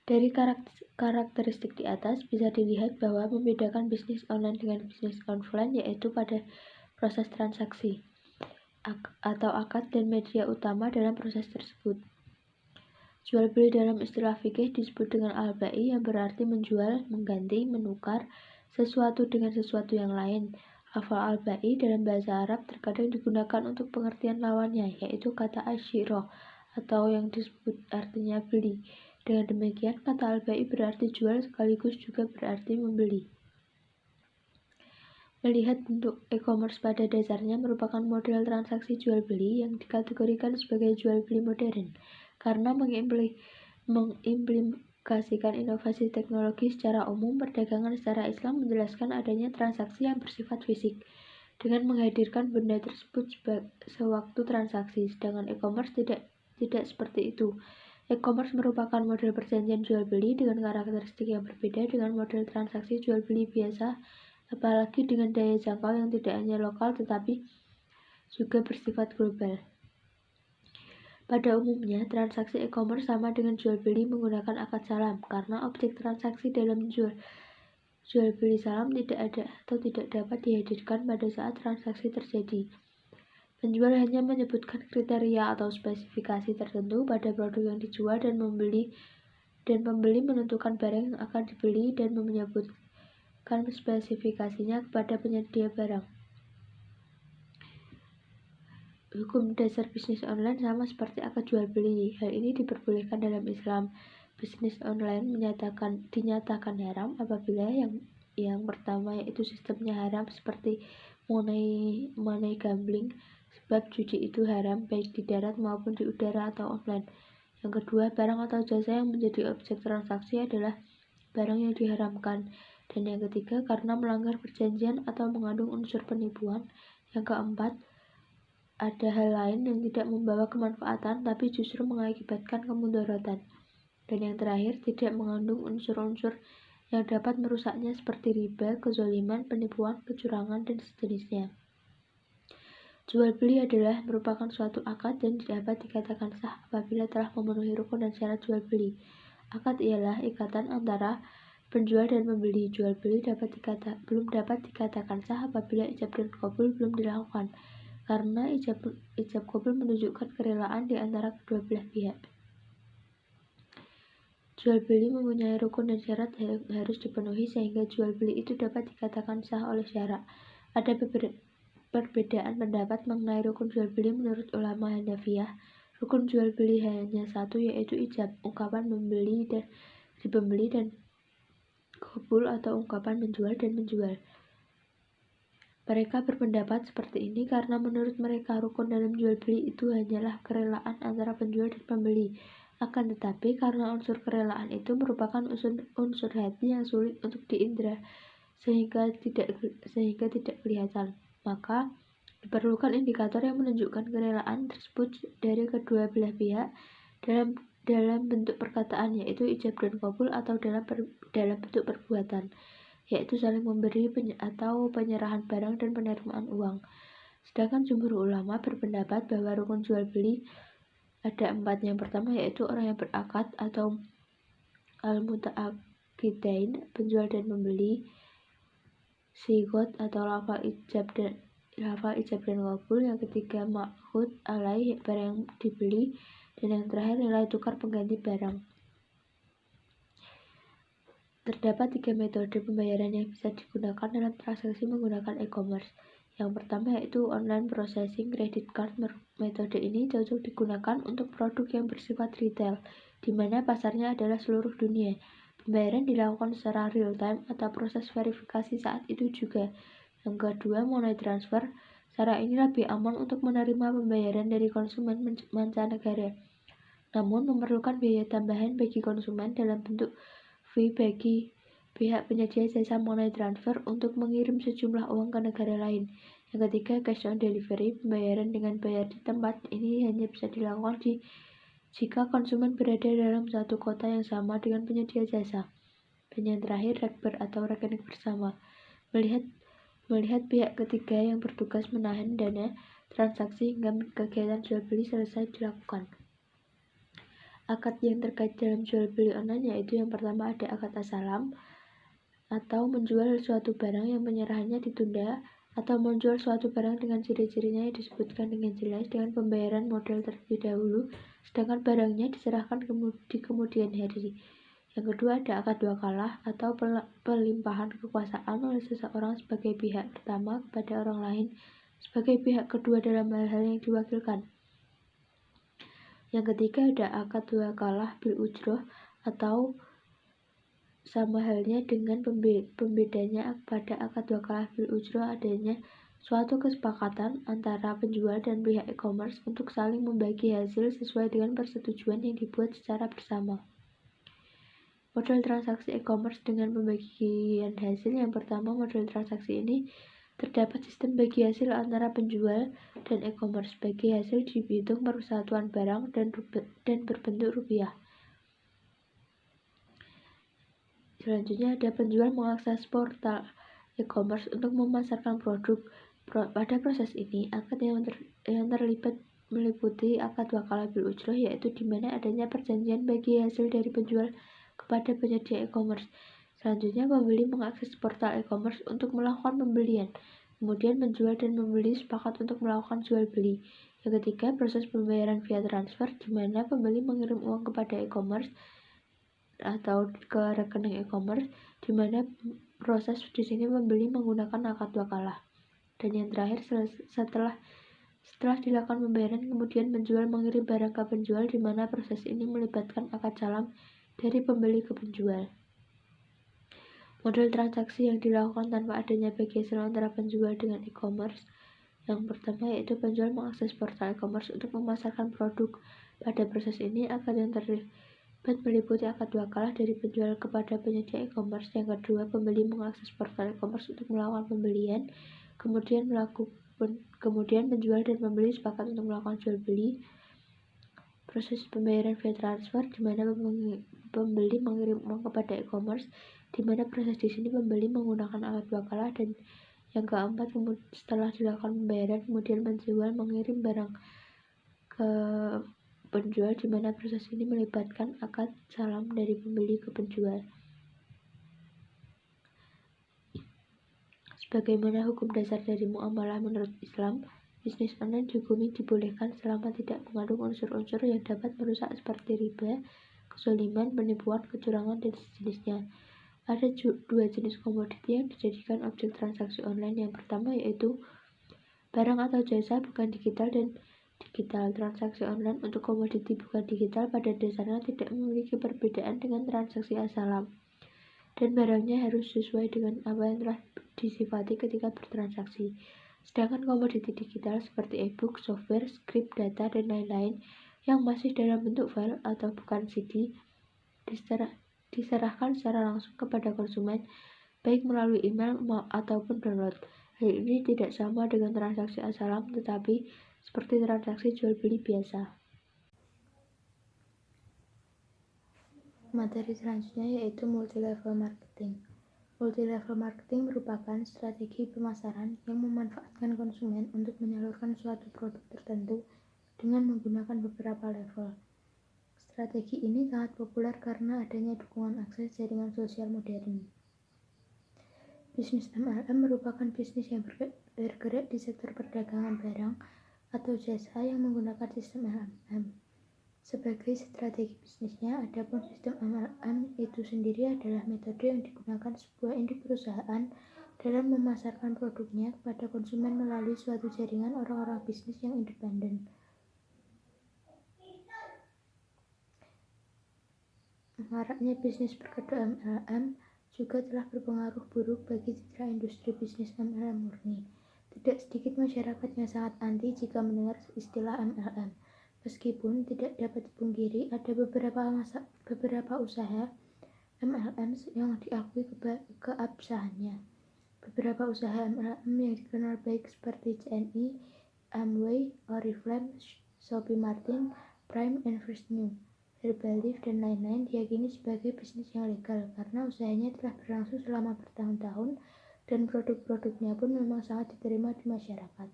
Dari karakteristik di atas, bisa dilihat bahwa membedakan bisnis online dengan bisnis offline yaitu pada proses transaksi atau akad dan media utama dalam proses tersebut. Jual beli dalam istilah fikih disebut dengan al-bai, yang berarti menjual, mengganti, menukar sesuatu dengan sesuatu yang lain. Lafal al-bai dalam bahasa Arab terkadang digunakan untuk pengertian lawannya, yaitu kata asyiro atau yang disebut artinya beli. Dengan demikian, kata al-bai berarti jual sekaligus juga berarti membeli. Melihat bentuk e-commerce pada dasarnya merupakan model transaksi jual-beli yang dikategorikan sebagai jual-beli modern, karena mengimplikasikan inovasi teknologi secara umum. Perdagangan secara Islam menjelaskan adanya transaksi yang bersifat fisik, dengan menghadirkan benda tersebut sewaktu transaksi, sedangkan e-commerce tidak seperti itu. E-commerce merupakan model perjanjian jual-beli dengan karakteristik yang berbeda dengan model transaksi jual-beli biasa, apalagi dengan daya jangkau yang tidak hanya lokal tetapi juga bersifat global. Pada umumnya, transaksi e-commerce sama dengan jual-beli menggunakan akad salam, karena objek transaksi dalam jual-beli salam tidak ada atau tidak dapat dihadirkan pada saat transaksi terjadi. Penjual hanya menyebutkan kriteria atau spesifikasi tertentu pada produk yang dijual dan pembeli menentukan barang yang akan dibeli dan menyebutkan spesifikasinya kepada penyedia barang. Hukum dasar bisnis online sama seperti akad jual beli. Hal ini diperbolehkan dalam Islam. Bisnis online dinyatakan haram apabila yang pertama yaitu sistemnya haram seperti money gambling, sebab judi itu haram baik di darat maupun di udara atau online. Yang kedua, barang atau jasa yang menjadi objek transaksi adalah barang yang diharamkan. Dan yang ketiga, karena melanggar perjanjian atau mengandung unsur penipuan. Yang keempat, ada hal lain yang tidak membawa kemanfaatan tapi justru mengakibatkan kemudaratan. Dan yang terakhir, tidak mengandung unsur-unsur yang dapat merusaknya seperti riba, kezaliman, penipuan, kecurangan, dan sejenisnya. Jual beli adalah merupakan suatu akad dan dapat dikatakan sah apabila telah memenuhi rukun dan syarat jual beli. Akad ialah ikatan antara penjual dan pembeli. Jual beli belum dapat dikatakan sah apabila ijab dan qabul belum dilakukan, karena ijab qabul menunjukkan kerelaan di antara kedua belah pihak. Jual beli mempunyai rukun dan syarat yang harus dipenuhi sehingga jual beli itu dapat dikatakan sah oleh syarak. Ada perbedaan pendapat mengenai rukun jual beli menurut ulama Hanafiyah. Rukun jual beli hanya satu, yaitu ijab, ungkapan membeli dan dipembeli, dan qabul atau ungkapan menjual dan menjual. Mereka berpendapat seperti ini karena menurut mereka rukun dalam jual beli itu hanyalah kerelaan antara penjual dan pembeli. Akan tetapi karena unsur kerelaan itu merupakan unsur hati yang sulit untuk diindra sehingga tidak kelihatan, maka diperlukan indikator yang menunjukkan kerelaan tersebut dari kedua belah pihak dalam bentuk perkataan, yaitu ijab dan qabul, atau dalam bentuk perbuatan, yaitu saling memberi atau penyerahan barang dan penerimaan uang. Sedangkan jumhur ulama berpendapat bahwa rukun jual beli ada 4. Yang pertama yaitu orang yang berakad atau al-muta'aqidain, penjual dan pembeli, sigot atau lafal ijab dan qabul. Yang ketiga ma'khud alaih, barang yang dibeli, dan yang terakhir nilai tukar pengganti barang. Terdapat 3 metode pembayaran yang bisa digunakan dalam transaksi menggunakan e-commerce. Yang pertama yaitu online processing credit card. Metode ini cocok digunakan untuk produk yang bersifat retail, di mana pasarnya adalah seluruh dunia. Pembayaran dilakukan secara real time atau proses verifikasi saat itu juga. Yang kedua, money transfer. Cara ini lebih aman untuk menerima pembayaran dari konsumen mancanegara, namun memerlukan biaya tambahan bagi konsumen dalam bentuk fee bagi pihak penyedia jasa money transfer untuk mengirim sejumlah uang ke negara lain. Yang ketiga, cash on delivery, pembayaran dengan bayar di tempat. Ini hanya bisa dilakukan jika konsumen berada dalam satu kota yang sama dengan penyedia jasa. Dan yang terakhir, rekber atau rekening bersama. Melihat pihak ketiga yang bertugas menahan dana transaksi hingga kegiatan jual beli selesai dilakukan. Akad yang terkait dalam jual beli online yaitu yang pertama ada akad asalam atau menjual suatu barang yang penyerahannya ditunda atau menjual suatu barang dengan ciri-cirinya yang disebutkan dengan jelas dengan pembayaran modal terlebih dahulu sedangkan barangnya diserahkan di kemudian hari. Yang kedua ada akad wakalah atau pelimpahan kekuasaan oleh seseorang sebagai pihak pertama kepada orang lain sebagai pihak kedua dalam hal-hal yang diwakilkan. Yang ketiga ada akad wakalah bil ujroh atau sama halnya dengan pembedanya pada akad wakalah bil ujroh adanya suatu kesepakatan antara penjual dan pihak e-commerce untuk saling membagi hasil sesuai dengan persetujuan yang dibuat secara bersama. Model transaksi e-commerce dengan pembagian hasil. Yang pertama, model transaksi ini terdapat sistem bagi hasil antara penjual dan e-commerce. Bagi hasil dihitung persatuan barang dan berbentuk rupiah. Selanjutnya ada penjual mengakses portal e-commerce untuk memasarkan produk. Pada proses ini, akad yang terlibat meliputi akad wakalah bil ujroh, yaitu di mana adanya perjanjian bagi hasil dari penjual kepada penyedia e-commerce. Selanjutnya, pembeli mengakses portal e-commerce untuk melakukan pembelian. Kemudian penjual dan pembeli sepakat untuk melakukan jual beli. Yang ketiga, proses pembayaran via transfer, di mana pembeli mengirim uang kepada e-commerce atau ke rekening e-commerce, di mana proses di sini pembeli menggunakan akad wakalah. Dan yang terakhir, setelah dilakukan pembayaran, kemudian penjual mengirim barang ke penjual, di mana proses ini melibatkan akad salam dari pembeli ke penjual. Model transaksi yang dilakukan tanpa adanya bagi hasil antara penjual dengan e-commerce. Yang pertama yaitu penjual mengakses portal e-commerce untuk memasarkan produk. Pada proses ini, akad yang terlibat meliputi akad wakalah dari penjual kepada penyedia e-commerce. Yang kedua, pembeli mengakses portal e-commerce untuk melakukan pembelian. Kemudian penjual dan pembeli sepakat untuk melakukan jual beli. Proses pembayaran via transfer, di mana pembeli mengirim uang kepada e-commerce, di mana proses di sini pembeli menggunakan akad wakalah. Dan yang keempat, setelah dilakukan pembayaran, kemudian penjual mengirim barang ke penjual, di mana proses ini melibatkan akad salam dari pembeli ke penjual. Sebagaimana hukum dasar dari muamalah menurut Islam, bisnis online dihukumi dibolehkan selama tidak mengandung unsur-unsur yang dapat merusak seperti riba, kezaliman, penipuan, kecurangan, dan sejenisnya. Ada dua jenis komoditi yang dijadikan objek transaksi online. Yang pertama yaitu barang atau jasa bukan digital dan digital. Transaksi online untuk komoditi bukan digital pada dasarnya tidak memiliki perbedaan dengan transaksi asalam, dan barangnya harus sesuai dengan apa yang telah disifati ketika bertransaksi. Sedangkan komoditi digital seperti e-book, software, script, data, dan lain-lain yang masih dalam bentuk file atau bukan CD diserahkan secara langsung kepada konsumen, baik melalui email ataupun download. Hal ini tidak sama dengan transaksi asalam, tetapi seperti transaksi jual beli biasa. Materi selanjutnya yaitu multi-level marketing. Multi-level marketing merupakan strategi pemasaran yang memanfaatkan konsumen untuk menyalurkan suatu produk tertentu dengan menggunakan beberapa level. Strategi ini sangat populer karena adanya dukungan akses jaringan sosial modern. Bisnis MLM merupakan bisnis yang bergerak di sektor perdagangan barang atau jasa yang menggunakan sistem MLM sebagai strategi bisnisnya. Adapun sistem MLM itu sendiri adalah metode yang digunakan sebuah induk perusahaan dalam memasarkan produknya kepada konsumen melalui suatu jaringan orang-orang bisnis yang independen. Maraknya bisnis berkedok MLM juga telah berpengaruh buruk bagi citra industri bisnis MLM murni. Tidak sedikit masyarakat yang sangat anti jika mendengar istilah MLM. Meskipun tidak dapat dipungkiri ada beberapa usaha MLM yang diakui keabsahannya. Beberapa usaha MLM yang dikenal baik seperti CNI, Amway, Oriflame, Shopee Martin, Prime, and First New, Herbalife, dan lain-lain diyakini sebagai bisnis yang legal karena usahanya telah berlangsung selama bertahun-tahun dan produk-produknya pun memang sangat diterima di masyarakat.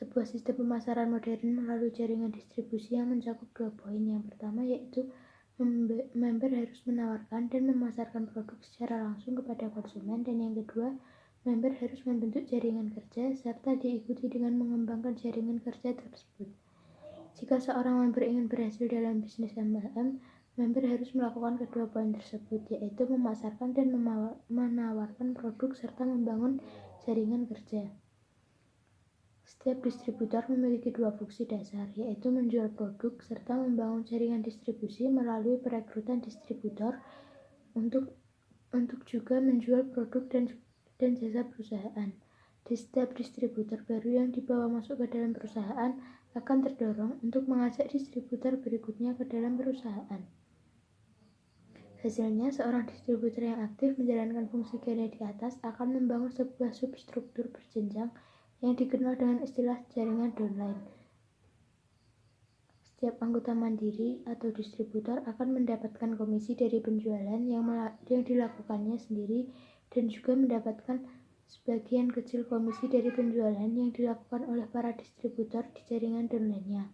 Sebuah sistem pemasaran modern melalui jaringan distribusi yang mencakup 2 poin. Yang pertama yaitu member harus menawarkan dan memasarkan produk secara langsung kepada konsumen, dan yang kedua, member harus membentuk jaringan kerja serta diikuti dengan mengembangkan jaringan kerja tersebut. Jika seorang member ingin berhasil dalam bisnis MLM, member harus melakukan kedua poin tersebut, yaitu memasarkan dan menawarkan produk serta membangun jaringan kerja. Setiap distributor memiliki 2 fungsi dasar, yaitu menjual produk serta membangun jaringan distribusi melalui perekrutan distributor untuk juga menjual produk dan jasa perusahaan. Di setiap distributor baru yang dibawa masuk ke dalam perusahaan akan terdorong untuk mengajak distributor berikutnya ke dalam perusahaan. Hasilnya, seorang distributor yang aktif menjalankan fungsi ganda di atas akan membangun sebuah substruktur berjenjang yang dikenal dengan istilah jaringan downline. Setiap anggota mandiri atau distributor akan mendapatkan komisi dari penjualan yang dilakukannya sendiri dan juga mendapatkan sebagian kecil komisi dari penjualan yang dilakukan oleh para distributor di jaringan downline-nya.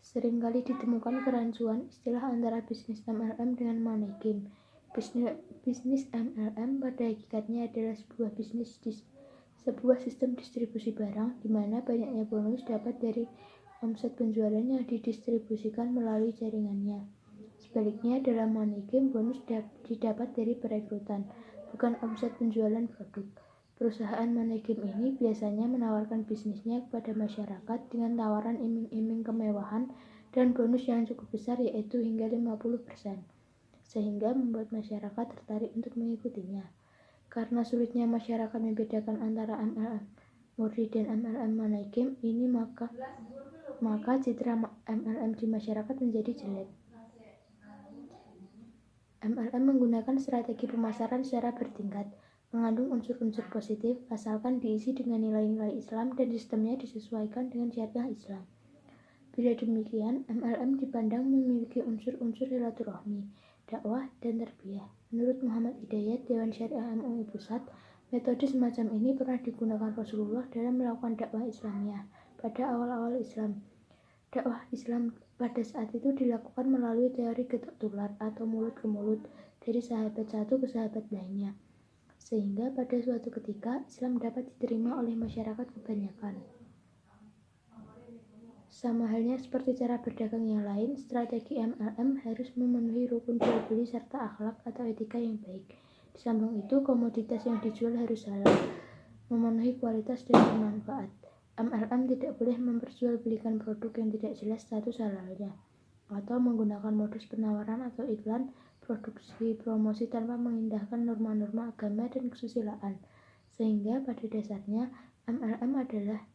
Seringkali ditemukan kerancuan istilah antara bisnis MLM dengan money game. Bisnis MLM pada hakikatnya adalah sebuah sistem distribusi barang di mana banyaknya bonus dapat dari omset penjualan yang didistribusikan melalui jaringannya. Sebaliknya, dalam money game, bonus didapat dari perekrutan, bukan omset penjualan produk. Perusahaan money game ini biasanya menawarkan bisnisnya kepada masyarakat dengan tawaran iming-iming kemewahan dan bonus yang cukup besar, yaitu hingga 50%, sehingga membuat masyarakat tertarik untuk mengikutinya. Karena sulitnya masyarakat membedakan antara MLM murni dan MLM money game ini, maka citra MLM di masyarakat menjadi jelek. MLM menggunakan strategi pemasaran secara bertingkat, mengandung unsur-unsur positif asalkan diisi dengan nilai-nilai Islam dan sistemnya disesuaikan dengan syariah Islam. Bila demikian, MLM dipandang memiliki unsur-unsur silaturahmi, dakwah, dan tarbiyah. Menurut Muhammad Hidayat, Dewan Syariah MUI Pusat, metode semacam ini pernah digunakan Rasulullah dalam melakukan dakwah Islamiyah pada awal-awal Islam. Dakwah Islam pada saat itu dilakukan melalui teori getok tular atau mulut ke mulut dari sahabat satu ke sahabat lainnya, sehingga pada suatu ketika Islam dapat diterima oleh masyarakat kebanyakan. Sama halnya seperti cara berdagang yang lain, strategi MLM harus memenuhi rukun jual beli serta akhlak atau etika yang baik. Di samping itu, komoditas yang dijual harus halal, memenuhi kualitas dan bermanfaat. MLM tidak boleh memperjualbelikan produk yang tidak jelas status halalnya, atau menggunakan modus penawaran atau iklan produksi promosi tanpa mengindahkan norma-norma agama dan kesusilaan. Sehingga pada dasarnya MLM adalah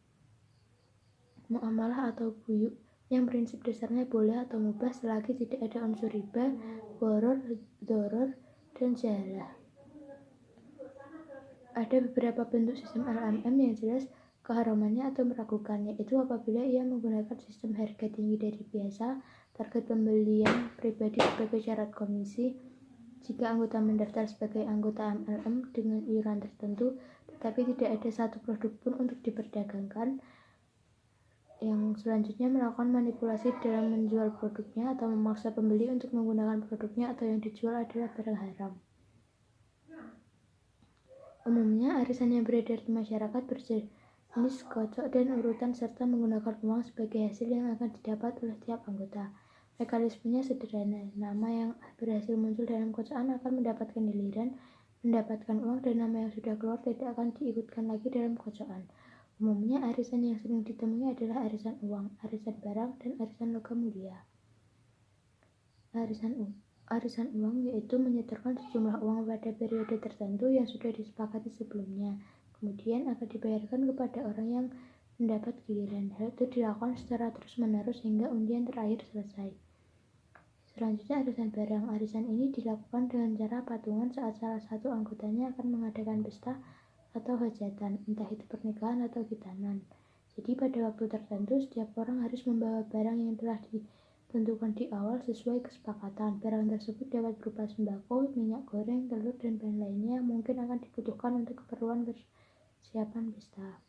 muamalah atau buyuk yang prinsip dasarnya boleh atau mubah selagi tidak ada unsur riba, gharar, doror, dan jahalah. Ada beberapa bentuk sistem MLM yang jelas keharamannya atau meragukan, yaitu apabila ia menggunakan sistem harga tinggi dari biasa, target pembelian pribadi sebagai syarat komisi, jika anggota mendaftar sebagai anggota MLM dengan iuran tertentu, tetapi tidak ada satu produk pun untuk diperdagangkan. Yang selanjutnya melakukan manipulasi dalam menjual produknya atau memaksa pembeli untuk menggunakan produknya atau yang dijual adalah barang haram. Umumnya, arisan yang beredar di masyarakat berjenis kocok dan urutan serta menggunakan uang sebagai hasil yang akan didapat oleh tiap anggota. Mekanismenya sederhana, nama yang berhasil muncul dalam kocokan akan mendapatkan giliran, mendapatkan uang, dan nama yang sudah keluar tidak akan diikutkan lagi dalam kocokan. Umumnya, arisan yang sering ditemui adalah arisan uang, arisan barang, dan arisan logam mulia. Arisan uang yaitu menyetorkan sejumlah uang pada periode tertentu yang sudah disepakati sebelumnya, kemudian akan dibayarkan kepada orang yang mendapat giliran. Hal itu dilakukan secara terus-menerus hingga undian terakhir selesai. Selanjutnya arisan barang. Arisan ini dilakukan dengan cara patungan saat salah satu anggotanya akan mengadakan pesta atau hajatan, entah itu pernikahan atau khitanan. Jadi pada waktu tertentu setiap orang harus membawa barang yang telah ditentukan di awal sesuai kesepakatan. Barang tersebut dapat berupa sembako, minyak goreng, telur, dan bahan lainnya yang mungkin akan dibutuhkan untuk keperluan persiapan pesta.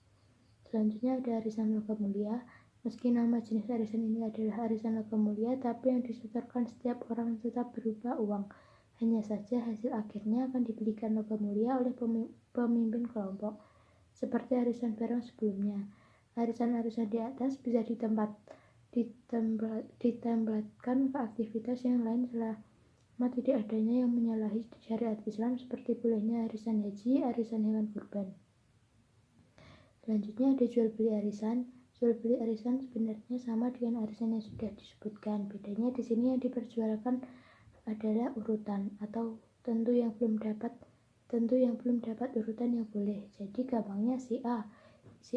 Selanjutnya ada arisan logam mulia. Meski nama jenis arisan ini adalah arisan logam mulia, tapi yang disetorkan setiap orang tetap berupa uang. Hanya saja hasil akhirnya akan diberikan logam mulia oleh pemimpin kelompok, seperti arisan barang sebelumnya. Arisan-arisan di atas bisa ditempatkan ke aktivitas yang lain selama tidak adanya yang menyalahi syariat Islam, seperti bolehnya arisan haji, arisan hewan kurban. Selanjutnya ada jual beli arisan. Jual beli arisan sebenarnya sama dengan arisan yang sudah disebutkan. Bedanya di sini yang diperjualkan adalah urutan atau tentu yang belum dapat urutan yang boleh. Jadi gampangnya si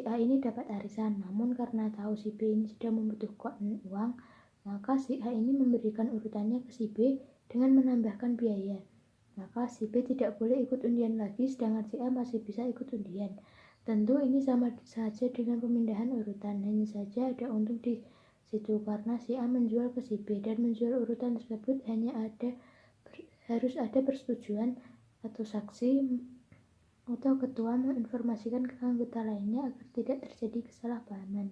A ini dapat arisan, namun karena tahu si B ini sedang membutuhkan uang, maka si A ini memberikan urutannya ke si B dengan menambahkan biaya. Maka si B tidak boleh ikut undian lagi, sedangkan si A masih bisa ikut undian. Tentu ini sama saja dengan pemindahan urutan, hanya saja ada untung di situ karena si A menjual ke si B, dan menjual urutan tersebut harus ada persetujuan atau saksi atau ketua menginformasikan ke anggota lainnya agar tidak terjadi kesalahpahaman.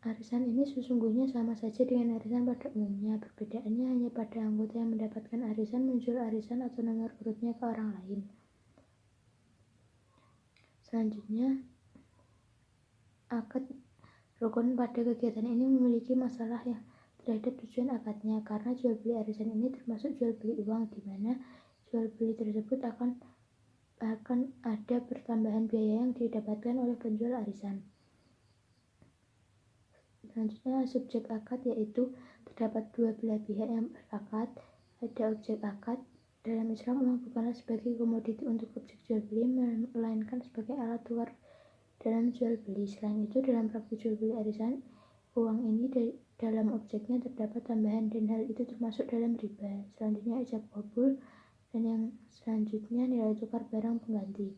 Arisan ini sesungguhnya sama saja dengan arisan pada umumnya, perbedaannya hanya pada anggota yang mendapatkan arisan menjual arisan atau nomor urutnya ke orang lain. Selanjutnya, akad rukun. Pada kegiatan ini memiliki masalah yang terhadap tujuan akadnya, karena jual beli arisan ini termasuk jual beli uang, di mana jual beli tersebut akan ada pertambahan biaya yang didapatkan oleh penjual arisan. Selanjutnya subjek akad, yaitu terdapat dua belah pihak yang berakad. Ada objek akad. Dalam Islam, uang bukanlah sebagai komoditi untuk objek jual beli, melainkan sebagai alat tukar dalam jual beli. Selain itu, dalam praktik jual beli arisan, uang ini dalam objeknya terdapat tambahan, dan hal itu termasuk dalam riba. Selanjutnya ijab qabul, dan yang selanjutnya nilai tukar barang pengganti.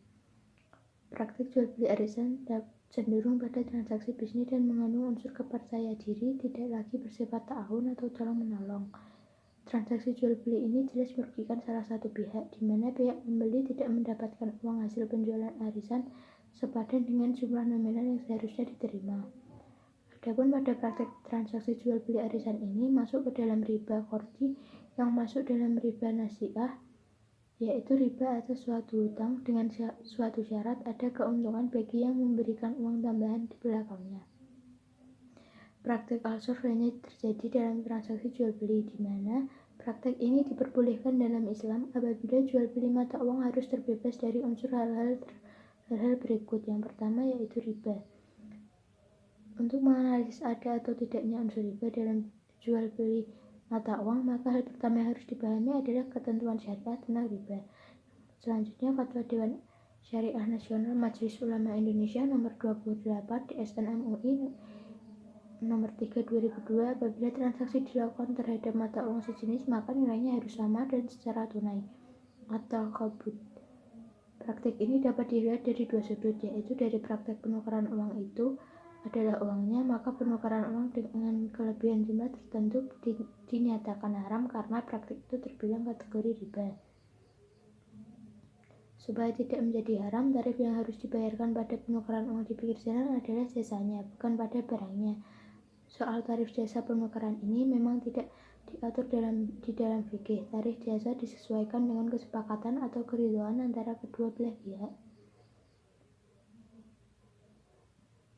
Praktik jual beli arisan cenderung pada transaksi bisnis dan mengandung unsur kepercaya diri, tidak lagi bersifat ta'awun atau tolong menolong. Transaksi jual beli ini jelas merugikan salah satu pihak, di mana pihak pembeli tidak mendapatkan uang hasil penjualan arisan sepadan dengan jumlah nominal yang seharusnya diterima. Adapun pada praktek transaksi jual beli arisan ini masuk ke dalam riba qardi, yang masuk dalam riba nasi'ah, yaitu riba atas suatu hutang dengan suatu syarat ada keuntungan bagi yang memberikan uang tambahan di belakangnya. Praktek al-surf hanya terjadi dalam transaksi jual beli, di mana praktek ini diperbolehkan dalam Islam apabila jual beli mata uang harus terbebas dari unsur hal-hal berikut. Yang pertama yaitu riba. Untuk menganalisis ada atau tidaknya unsur riba dalam jual beli mata uang, maka hal pertama yang harus dipahami adalah ketentuan syariah tentang riba. Selanjutnya, Fatwa Dewan Syariah Nasional Majelis Ulama Indonesia nomor 28 DSN MUI nomor 3 2002, apabila transaksi dilakukan terhadap mata uang sejenis, maka nilainya harus sama dan secara tunai atau qabud. Praktik ini dapat dilihat dari dua sudut, yaitu dari praktek penukaran uang itu adalah uangnya, maka penukaran uang dengan kelebihan jumlah tertentu dinyatakan haram karena praktik itu terbilang kategori riba. Supaya tidak menjadi haram, tarif yang harus dibayarkan pada penukaran uang di pinggir jalan adalah jasanya, bukan pada barangnya. Soal tarif jasa penukaran ini memang tidak diatur di dalam fikih. Tarif jasa disesuaikan dengan kesepakatan atau keridhaan antara kedua belah pihak.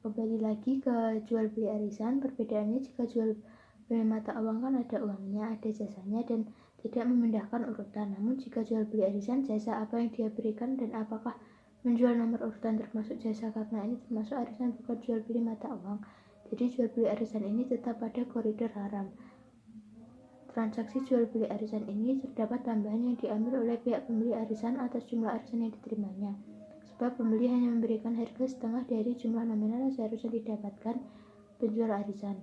Kembali lagi ke jual beli arisan, perbedaannya jika jual beli mata uang kan ada uangnya, ada jasanya, dan tidak memindahkan urutan. Namun jika jual beli arisan, jasa apa yang dia berikan dan apakah menjual nomor urutan termasuk jasa, karena ini termasuk arisan bukan jual beli mata uang. Jadi jual beli arisan ini tetap pada koridor haram. Transaksi jual beli arisan ini terdapat tambahan yang diambil oleh pihak pembeli arisan atas jumlah arisan yang diterimanya. Sebab pembeli hanya memberikan harga setengah dari jumlah nominal yang seharusnya didapatkan penjual arisan.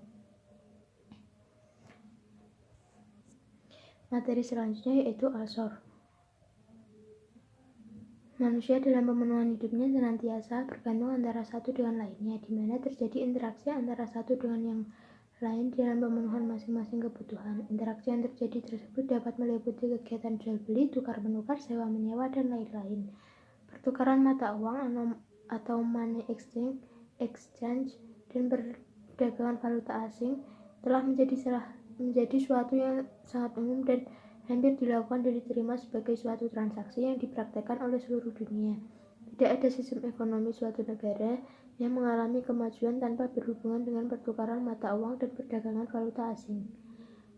Materi selanjutnya yaitu Al-Sorf. Manusia dalam pemenuhan hidupnya senantiasa bergantung antara satu dengan lainnya, di mana terjadi interaksi antara satu dengan yang lain dalam pemenuhan masing-masing kebutuhan. Interaksi yang terjadi tersebut dapat meliputi kegiatan jual beli, tukar menukar, sewa menyewa, dan lain-lain. Pertukaran mata uang atau money exchange dan perdagangan valuta asing telah menjadi suatu yang sangat umum dan hampir dilakukan dan diterima sebagai suatu transaksi yang dipraktekkan oleh seluruh dunia. Tidak ada sistem ekonomi suatu negara yang mengalami kemajuan tanpa berhubungan dengan pertukaran mata uang dan perdagangan valuta asing.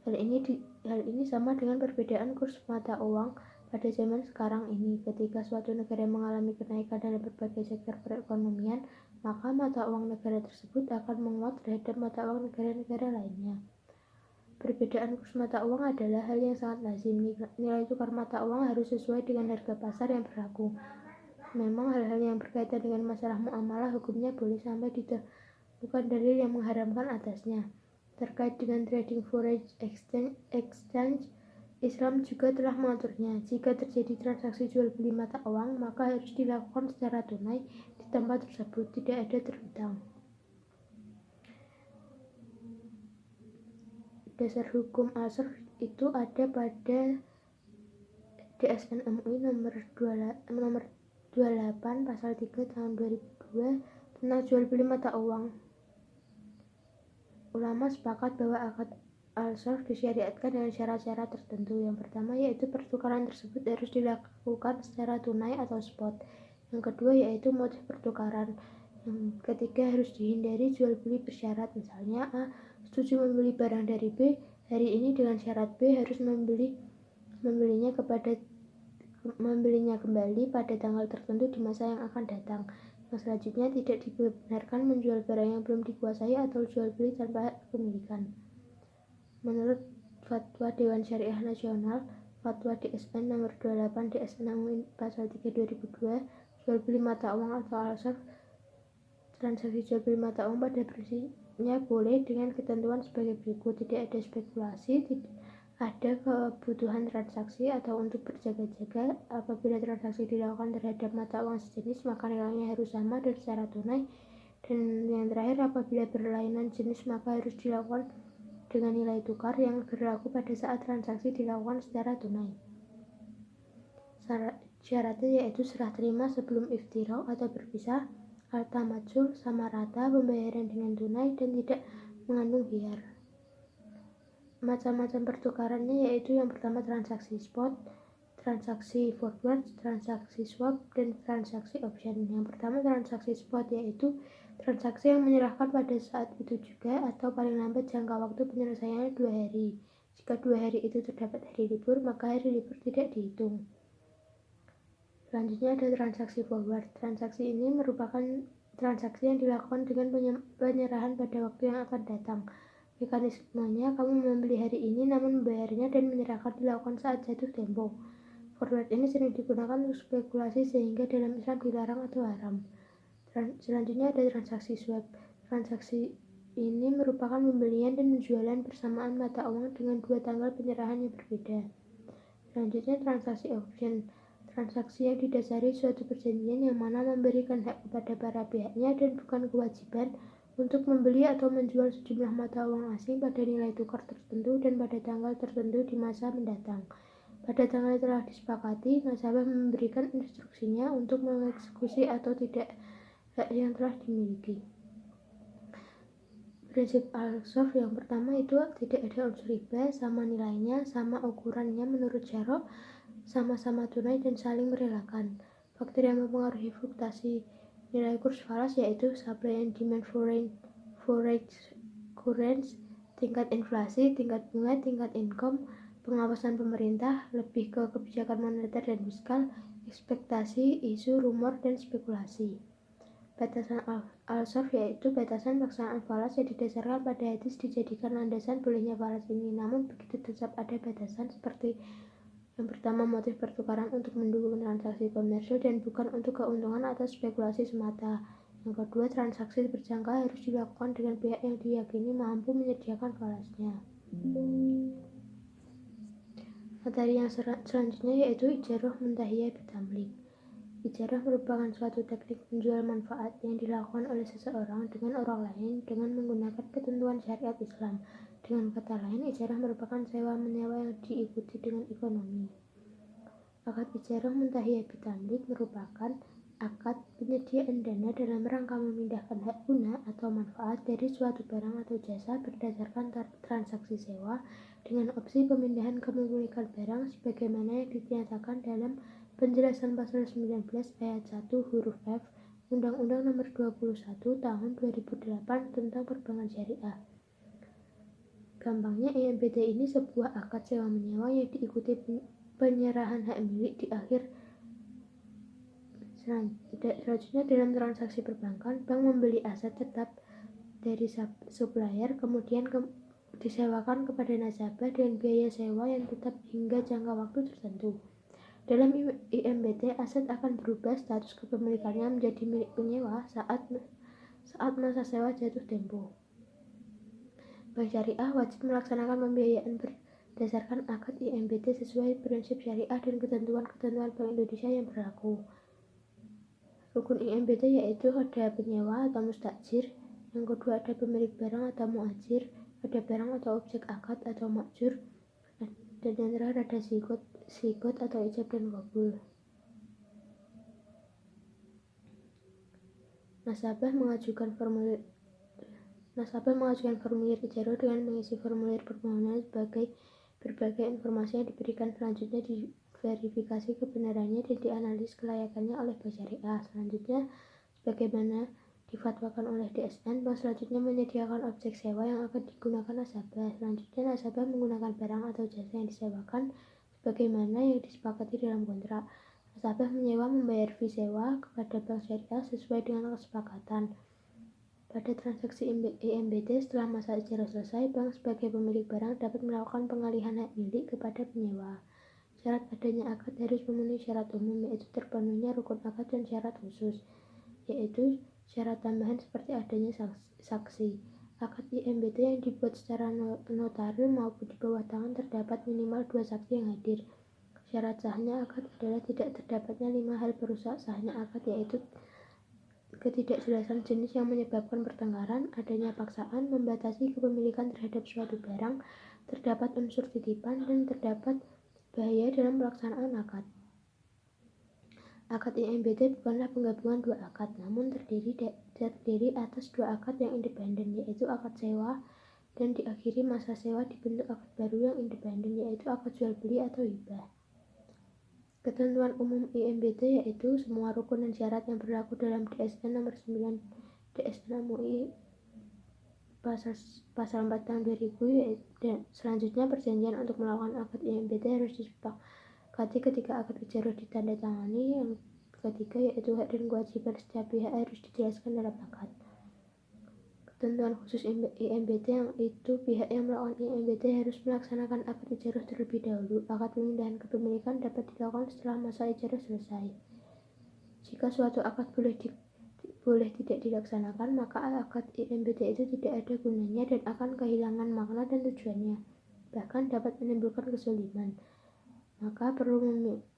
Hal ini sama dengan perbedaan kurs mata uang pada zaman sekarang ini. Ketika suatu negara mengalami kenaikan dalam berbagai sektor perekonomian, maka mata uang negara tersebut akan menguat terhadap mata uang negara-negara lainnya. Perbedaan kurs mata uang adalah hal yang sangat lazim. Nilai tukar mata uang harus sesuai dengan harga pasar yang berlaku. Memang hal-hal yang berkaitan dengan masalah muamalah hukumnya boleh sampai ditemukan dalil yang mengharamkan atasnya. Terkait dengan trading foreign exchange, Islam juga telah mengaturnya. Jika terjadi transaksi jual beli mata uang, maka harus dilakukan secara tunai di tempat tersebut, tidak ada terhutang. Dasar hukum Al-Sorf itu ada pada DSN MUI nomor 28 pasal 3 tahun 2002 tentang jual beli mata uang. Ulama sepakat bahwa akad Al-Sorf disyariatkan dengan syarat-syarat tertentu. Yang pertama yaitu pertukaran tersebut harus dilakukan secara tunai atau spot. Yang kedua yaitu motif pertukaran. Yang ketiga harus dihindari jual beli bersyarat. Misalnya A setuju membeli barang dari B hari ini dengan syarat B harus membelinya kembali pada tanggal tertentu di masa yang akan datang. Yang selanjutnya tidak dibenarkan menjual barang yang belum dikuasai atau jual beli tanpa kepemilikan. Menurut Fatwa Dewan Syariah Nasional, Fatwa DSN nomor 28 DSN MUI pasal 3 2002, jual beli mata uang atau Al-Sorf, transaksi jual beli mata uang pada prinsipnya boleh dengan ketentuan sebagai berikut: tidak ada spekulasi, tidak ada kebutuhan transaksi atau untuk berjaga-jaga. Apabila transaksi dilakukan terhadap mata uang sejenis, maka nilainya harus sama dan secara tunai. Dan yang terakhir, apabila berlainan jenis, maka harus dilakukan dengan nilai tukar yang berlaku pada saat transaksi dilakukan secara tunai. Syaratnya yaitu serah terima sebelum iftiraq atau berpisah, al-tamatsul sama rata, pembayaran dengan tunai, dan tidak mengandung hiyar. Macam-macam pertukarannya yaitu yang pertama transaksi spot, transaksi forward, transaksi swap, dan transaksi option. Yang pertama transaksi spot yaitu transaksi yang menyerahkan pada saat itu juga atau paling lambat jangka waktu penyelesaiannya 2 hari. Jika 2 hari itu terdapat hari libur, maka hari libur tidak dihitung. Selanjutnya ada transaksi forward. Transaksi ini merupakan transaksi yang dilakukan dengan penyerahan pada waktu yang akan datang. Mekanismenya, kamu membeli hari ini namun membayarnya dan menyerahkan dilakukan saat jatuh tempo. Forward ini sering digunakan untuk spekulasi sehingga dalam Islam dilarang atau haram. Selanjutnya ada transaksi swap. Transaksi ini merupakan pembelian dan penjualan bersamaan mata uang dengan 2 tanggal penyerahan yang berbeda. Selanjutnya transaksi option. Transaksi yang didasari suatu perjanjian yang mana memberikan hak kepada para pihaknya dan bukan kewajiban untuk membeli atau menjual sejumlah mata uang asing pada nilai tukar tertentu dan pada tanggal tertentu di masa mendatang. Pada tanggal yang telah disepakati, nasabah memberikan instruksinya untuk mengeksekusi atau tidak hak yang telah dimiliki. Prinsip Al-Sorf yang pertama itu tidak ada unsur riba, sama nilainya, sama ukurannya menurut syarah, sama-sama tunai dan saling merelakan. Faktor yang mempengaruhi fluktuasi nilai kurs falas yaitu supply and demand forex currency, tingkat inflasi, tingkat bunga, tingkat income, pengawasan pemerintah, lebih ke kebijakan moneter dan fiskal, ekspektasi, isu, rumor, dan spekulasi. Batasan Al-Sorf yaitu batasan pelaksanaan falas yang didasarkan pada hadis dijadikan landasan bolehnya falas ini. Namun begitu tetap ada batasan seperti yang pertama, motif pertukaran untuk mendukung transaksi komersial dan bukan untuk keuntungan atau spekulasi semata. Yang kedua, transaksi berjangka harus dilakukan dengan pihak yang diyakini mampu menyediakan falasnya. Materi yang selanjutnya yaitu ijarah muntahiyah bitamlik. Ijarah merupakan suatu teknik menjual manfaat yang dilakukan oleh seseorang dengan orang lain dengan menggunakan ketentuan syariat Islam. Dengan kata lain, ijarah merupakan sewa-menyewa yang diikuti dengan ekonomi. Akad ijarah muntahiyah bitamlik merupakan akad penyediaan dana dalam rangka memindahkan hak guna atau manfaat dari suatu barang atau jasa berdasarkan transaksi sewa dengan opsi pemindahan kepemilikan barang sebagaimana yang dinyatakan dalam penjelasan pasal 19 ayat 1 huruf F Undang-Undang Nomor 21 Tahun 2008 tentang Perbankan Syariah. Gampangnya, IMBT ini sebuah akad sewa-menyewa yang diikuti penyerahan hak milik di akhir. Selanjutnya, dalam transaksi perbankan, bank membeli aset tetap dari supplier, kemudian disewakan kepada nasabah dengan biaya sewa yang tetap hingga jangka waktu tertentu. Dalam IMBT, aset akan berubah status kepemilikannya menjadi milik penyewa saat masa sewa jatuh tempo. Bank Syariah wajib melaksanakan pembiayaan berdasarkan akad IMBT sesuai prinsip syariah dan ketentuan-ketentuan Bank Indonesia yang berlaku. Rukun IMBT yaitu ada penyewa atau mustajir, yang kedua ada pemilik barang atau muajir, ada barang atau objek akad atau makjur, dan yang terakhir ada sikot atau ijab dan kabul. Nasabah mengajukan formulir ijarah dengan mengisi formulir permohonan berbagai informasi yang diberikan. Selanjutnya diverifikasi kebenarannya dan dianalisis kelayakannya oleh Bank Syariah. Selanjutnya, sebagaimana difatwakan oleh DSN, bank selanjutnya menyediakan objek sewa yang akan digunakan nasabah. Selanjutnya, nasabah menggunakan barang atau jasa yang disewakan sebagaimana yang disepakati dalam kontrak. Nasabah menyewa membayar fee sewa kepada Bank Syariah sesuai dengan kesepakatan. Pada transaksi IMBT setelah masa ijarah selesai, bank sebagai pemilik barang dapat melakukan pengalihan hak milik kepada penyewa. Syarat adanya akad harus memenuhi syarat umum, yaitu terpenuhinya rukun akad dan syarat khusus, yaitu syarat tambahan seperti adanya saksi. Akad IMBT yang dibuat secara notaris maupun di bawah tangan terdapat minimal 2 saksi yang hadir. Syarat sahnya akad adalah tidak terdapatnya 5 hal perusak sahnya akad, yaitu ketidakjelasan jenis yang menyebabkan pertengkaran, adanya paksaan, membatasi kepemilikan terhadap suatu barang, terdapat unsur titipan, dan terdapat bahaya dalam pelaksanaan akad. Akad IMBT bukanlah penggabungan dua akad, namun terdiri atas dua akad yang independen, yaitu akad sewa, dan diakhiri masa sewa dibentuk akad baru yang independen, yaitu akad jual beli atau hibah. Ketentuan umum IMBT yaitu semua rukun dan syarat yang berlaku dalam DSN nomor 9 DSN MUI pasal 4 tahun 2000. Dan selanjutnya, perjanjian untuk melakukan akad IMBT harus disepakati ketika akad ijarah ditandatangani. Yang ketiga yaitu hak dan kewajiban setiap pihak harus dijelaskan dalam akad. Ketentuan khusus IMBT yang itu pihak yang melakukan IMBT harus melaksanakan akad ijarah terlebih dahulu. Akad pemindahan kepemilikan dapat dilakukan setelah masa ijarah selesai. Jika suatu akad boleh tidak dilaksanakan, maka akad IMBT itu tidak ada gunanya dan akan kehilangan makna dan tujuannya, bahkan dapat menimbulkan kezaliman. Maka perlu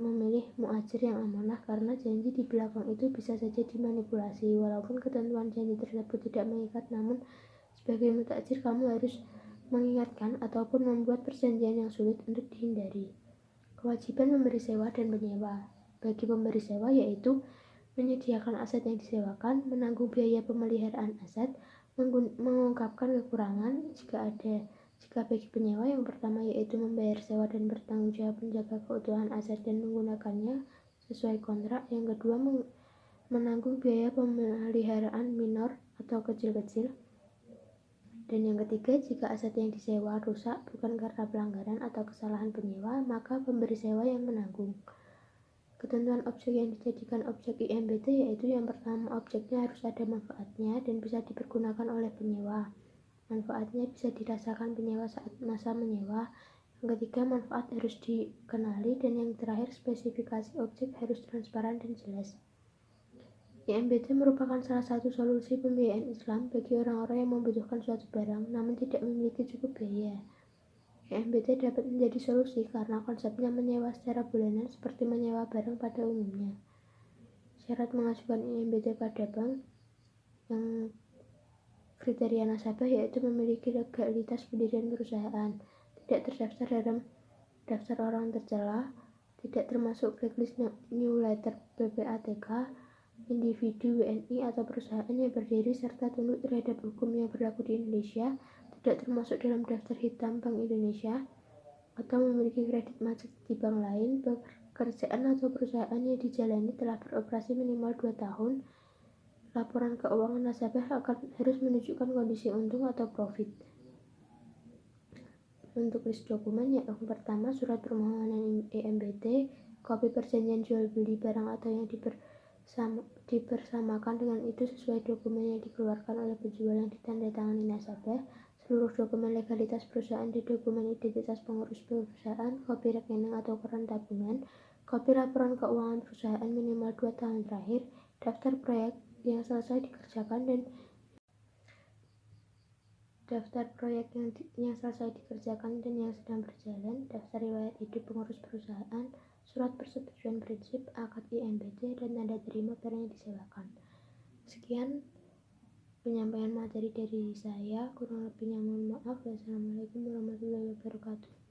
memilih muajir yang amanah, karena janji di belakang itu bisa saja dimanipulasi. Walaupun ketentuan janji tersebut tidak mengikat, namun sebagai mutajir kamu harus mengingatkan ataupun membuat perjanjian yang sulit untuk dihindari. Kewajiban memberi sewa dan penyewa. Bagi pemberi sewa yaitu menyediakan aset yang disewakan, menanggung biaya pemeliharaan aset, mengungkapkan kekurangan jika ada. Jika bagi penyewa, yang pertama yaitu membayar sewa dan bertanggung jawab menjaga keutuhan aset dan menggunakannya sesuai kontrak. Yang kedua, menanggung biaya pemeliharaan minor atau kecil-kecil. Dan yang ketiga, jika aset yang disewa rusak bukan karena pelanggaran atau kesalahan penyewa, maka pemberi sewa yang menanggung. Ketentuan objek yang dijadikan objek IMBT yaitu yang pertama, objeknya harus ada manfaatnya dan bisa dipergunakan oleh penyewa. Manfaatnya bisa dirasakan penyewa saat masa menyewa. Yang ketiga, manfaat harus dikenali. Dan yang terakhir, spesifikasi objek harus transparan dan jelas. IMBT merupakan salah satu solusi pembiayaan Islam bagi orang-orang yang membutuhkan suatu barang namun tidak memiliki cukup biaya. EMBT dapat menjadi solusi karena konsepnya menyewa secara bulanan seperti menyewa barang pada umumnya. Syarat mengajukan EMBT pada bank yang kriteria nasabah yaitu memiliki legalitas pendirian perusahaan, tidak terdaftar dalam daftar orang tercela, tidak termasuk blacklist new letter PPATK, individu WNI atau perusahaan yang berdiri serta tunduk terhadap hukum yang berlaku di Indonesia, tidak termasuk dalam daftar hitam Bank Indonesia, atau memiliki kredit macet di bank lain. Pekerjaan atau perusahaan yang dijalani telah beroperasi minimal 2 tahun. Laporan keuangan nasabah harus menunjukkan kondisi untung atau profit. Untuk list dokumen, yang pertama surat permohonan EMBT, kopi perjanjian jual beli barang atau yang dipersamakan dengan itu sesuai dokumen yang dikeluarkan oleh penjual yang ditandatangani nasabah, seluruh dokumen legalitas perusahaan di dokumen identitas pengurus perusahaan, kopi rekening atau koran tabungan, kopi laporan keuangan perusahaan minimal 2 tahun terakhir, daftar proyek yang selesai dikerjakan dan yang sedang berjalan, daftar riwayat hidup pengurus perusahaan, surat persetujuan prinsip, akad IMBT, dan tanda terima barang yang disewakan. Sekian penyampaian materi dari saya, kurang lebihnya mohon maaf. Wassalamualaikum warahmatullahi wabarakatuh.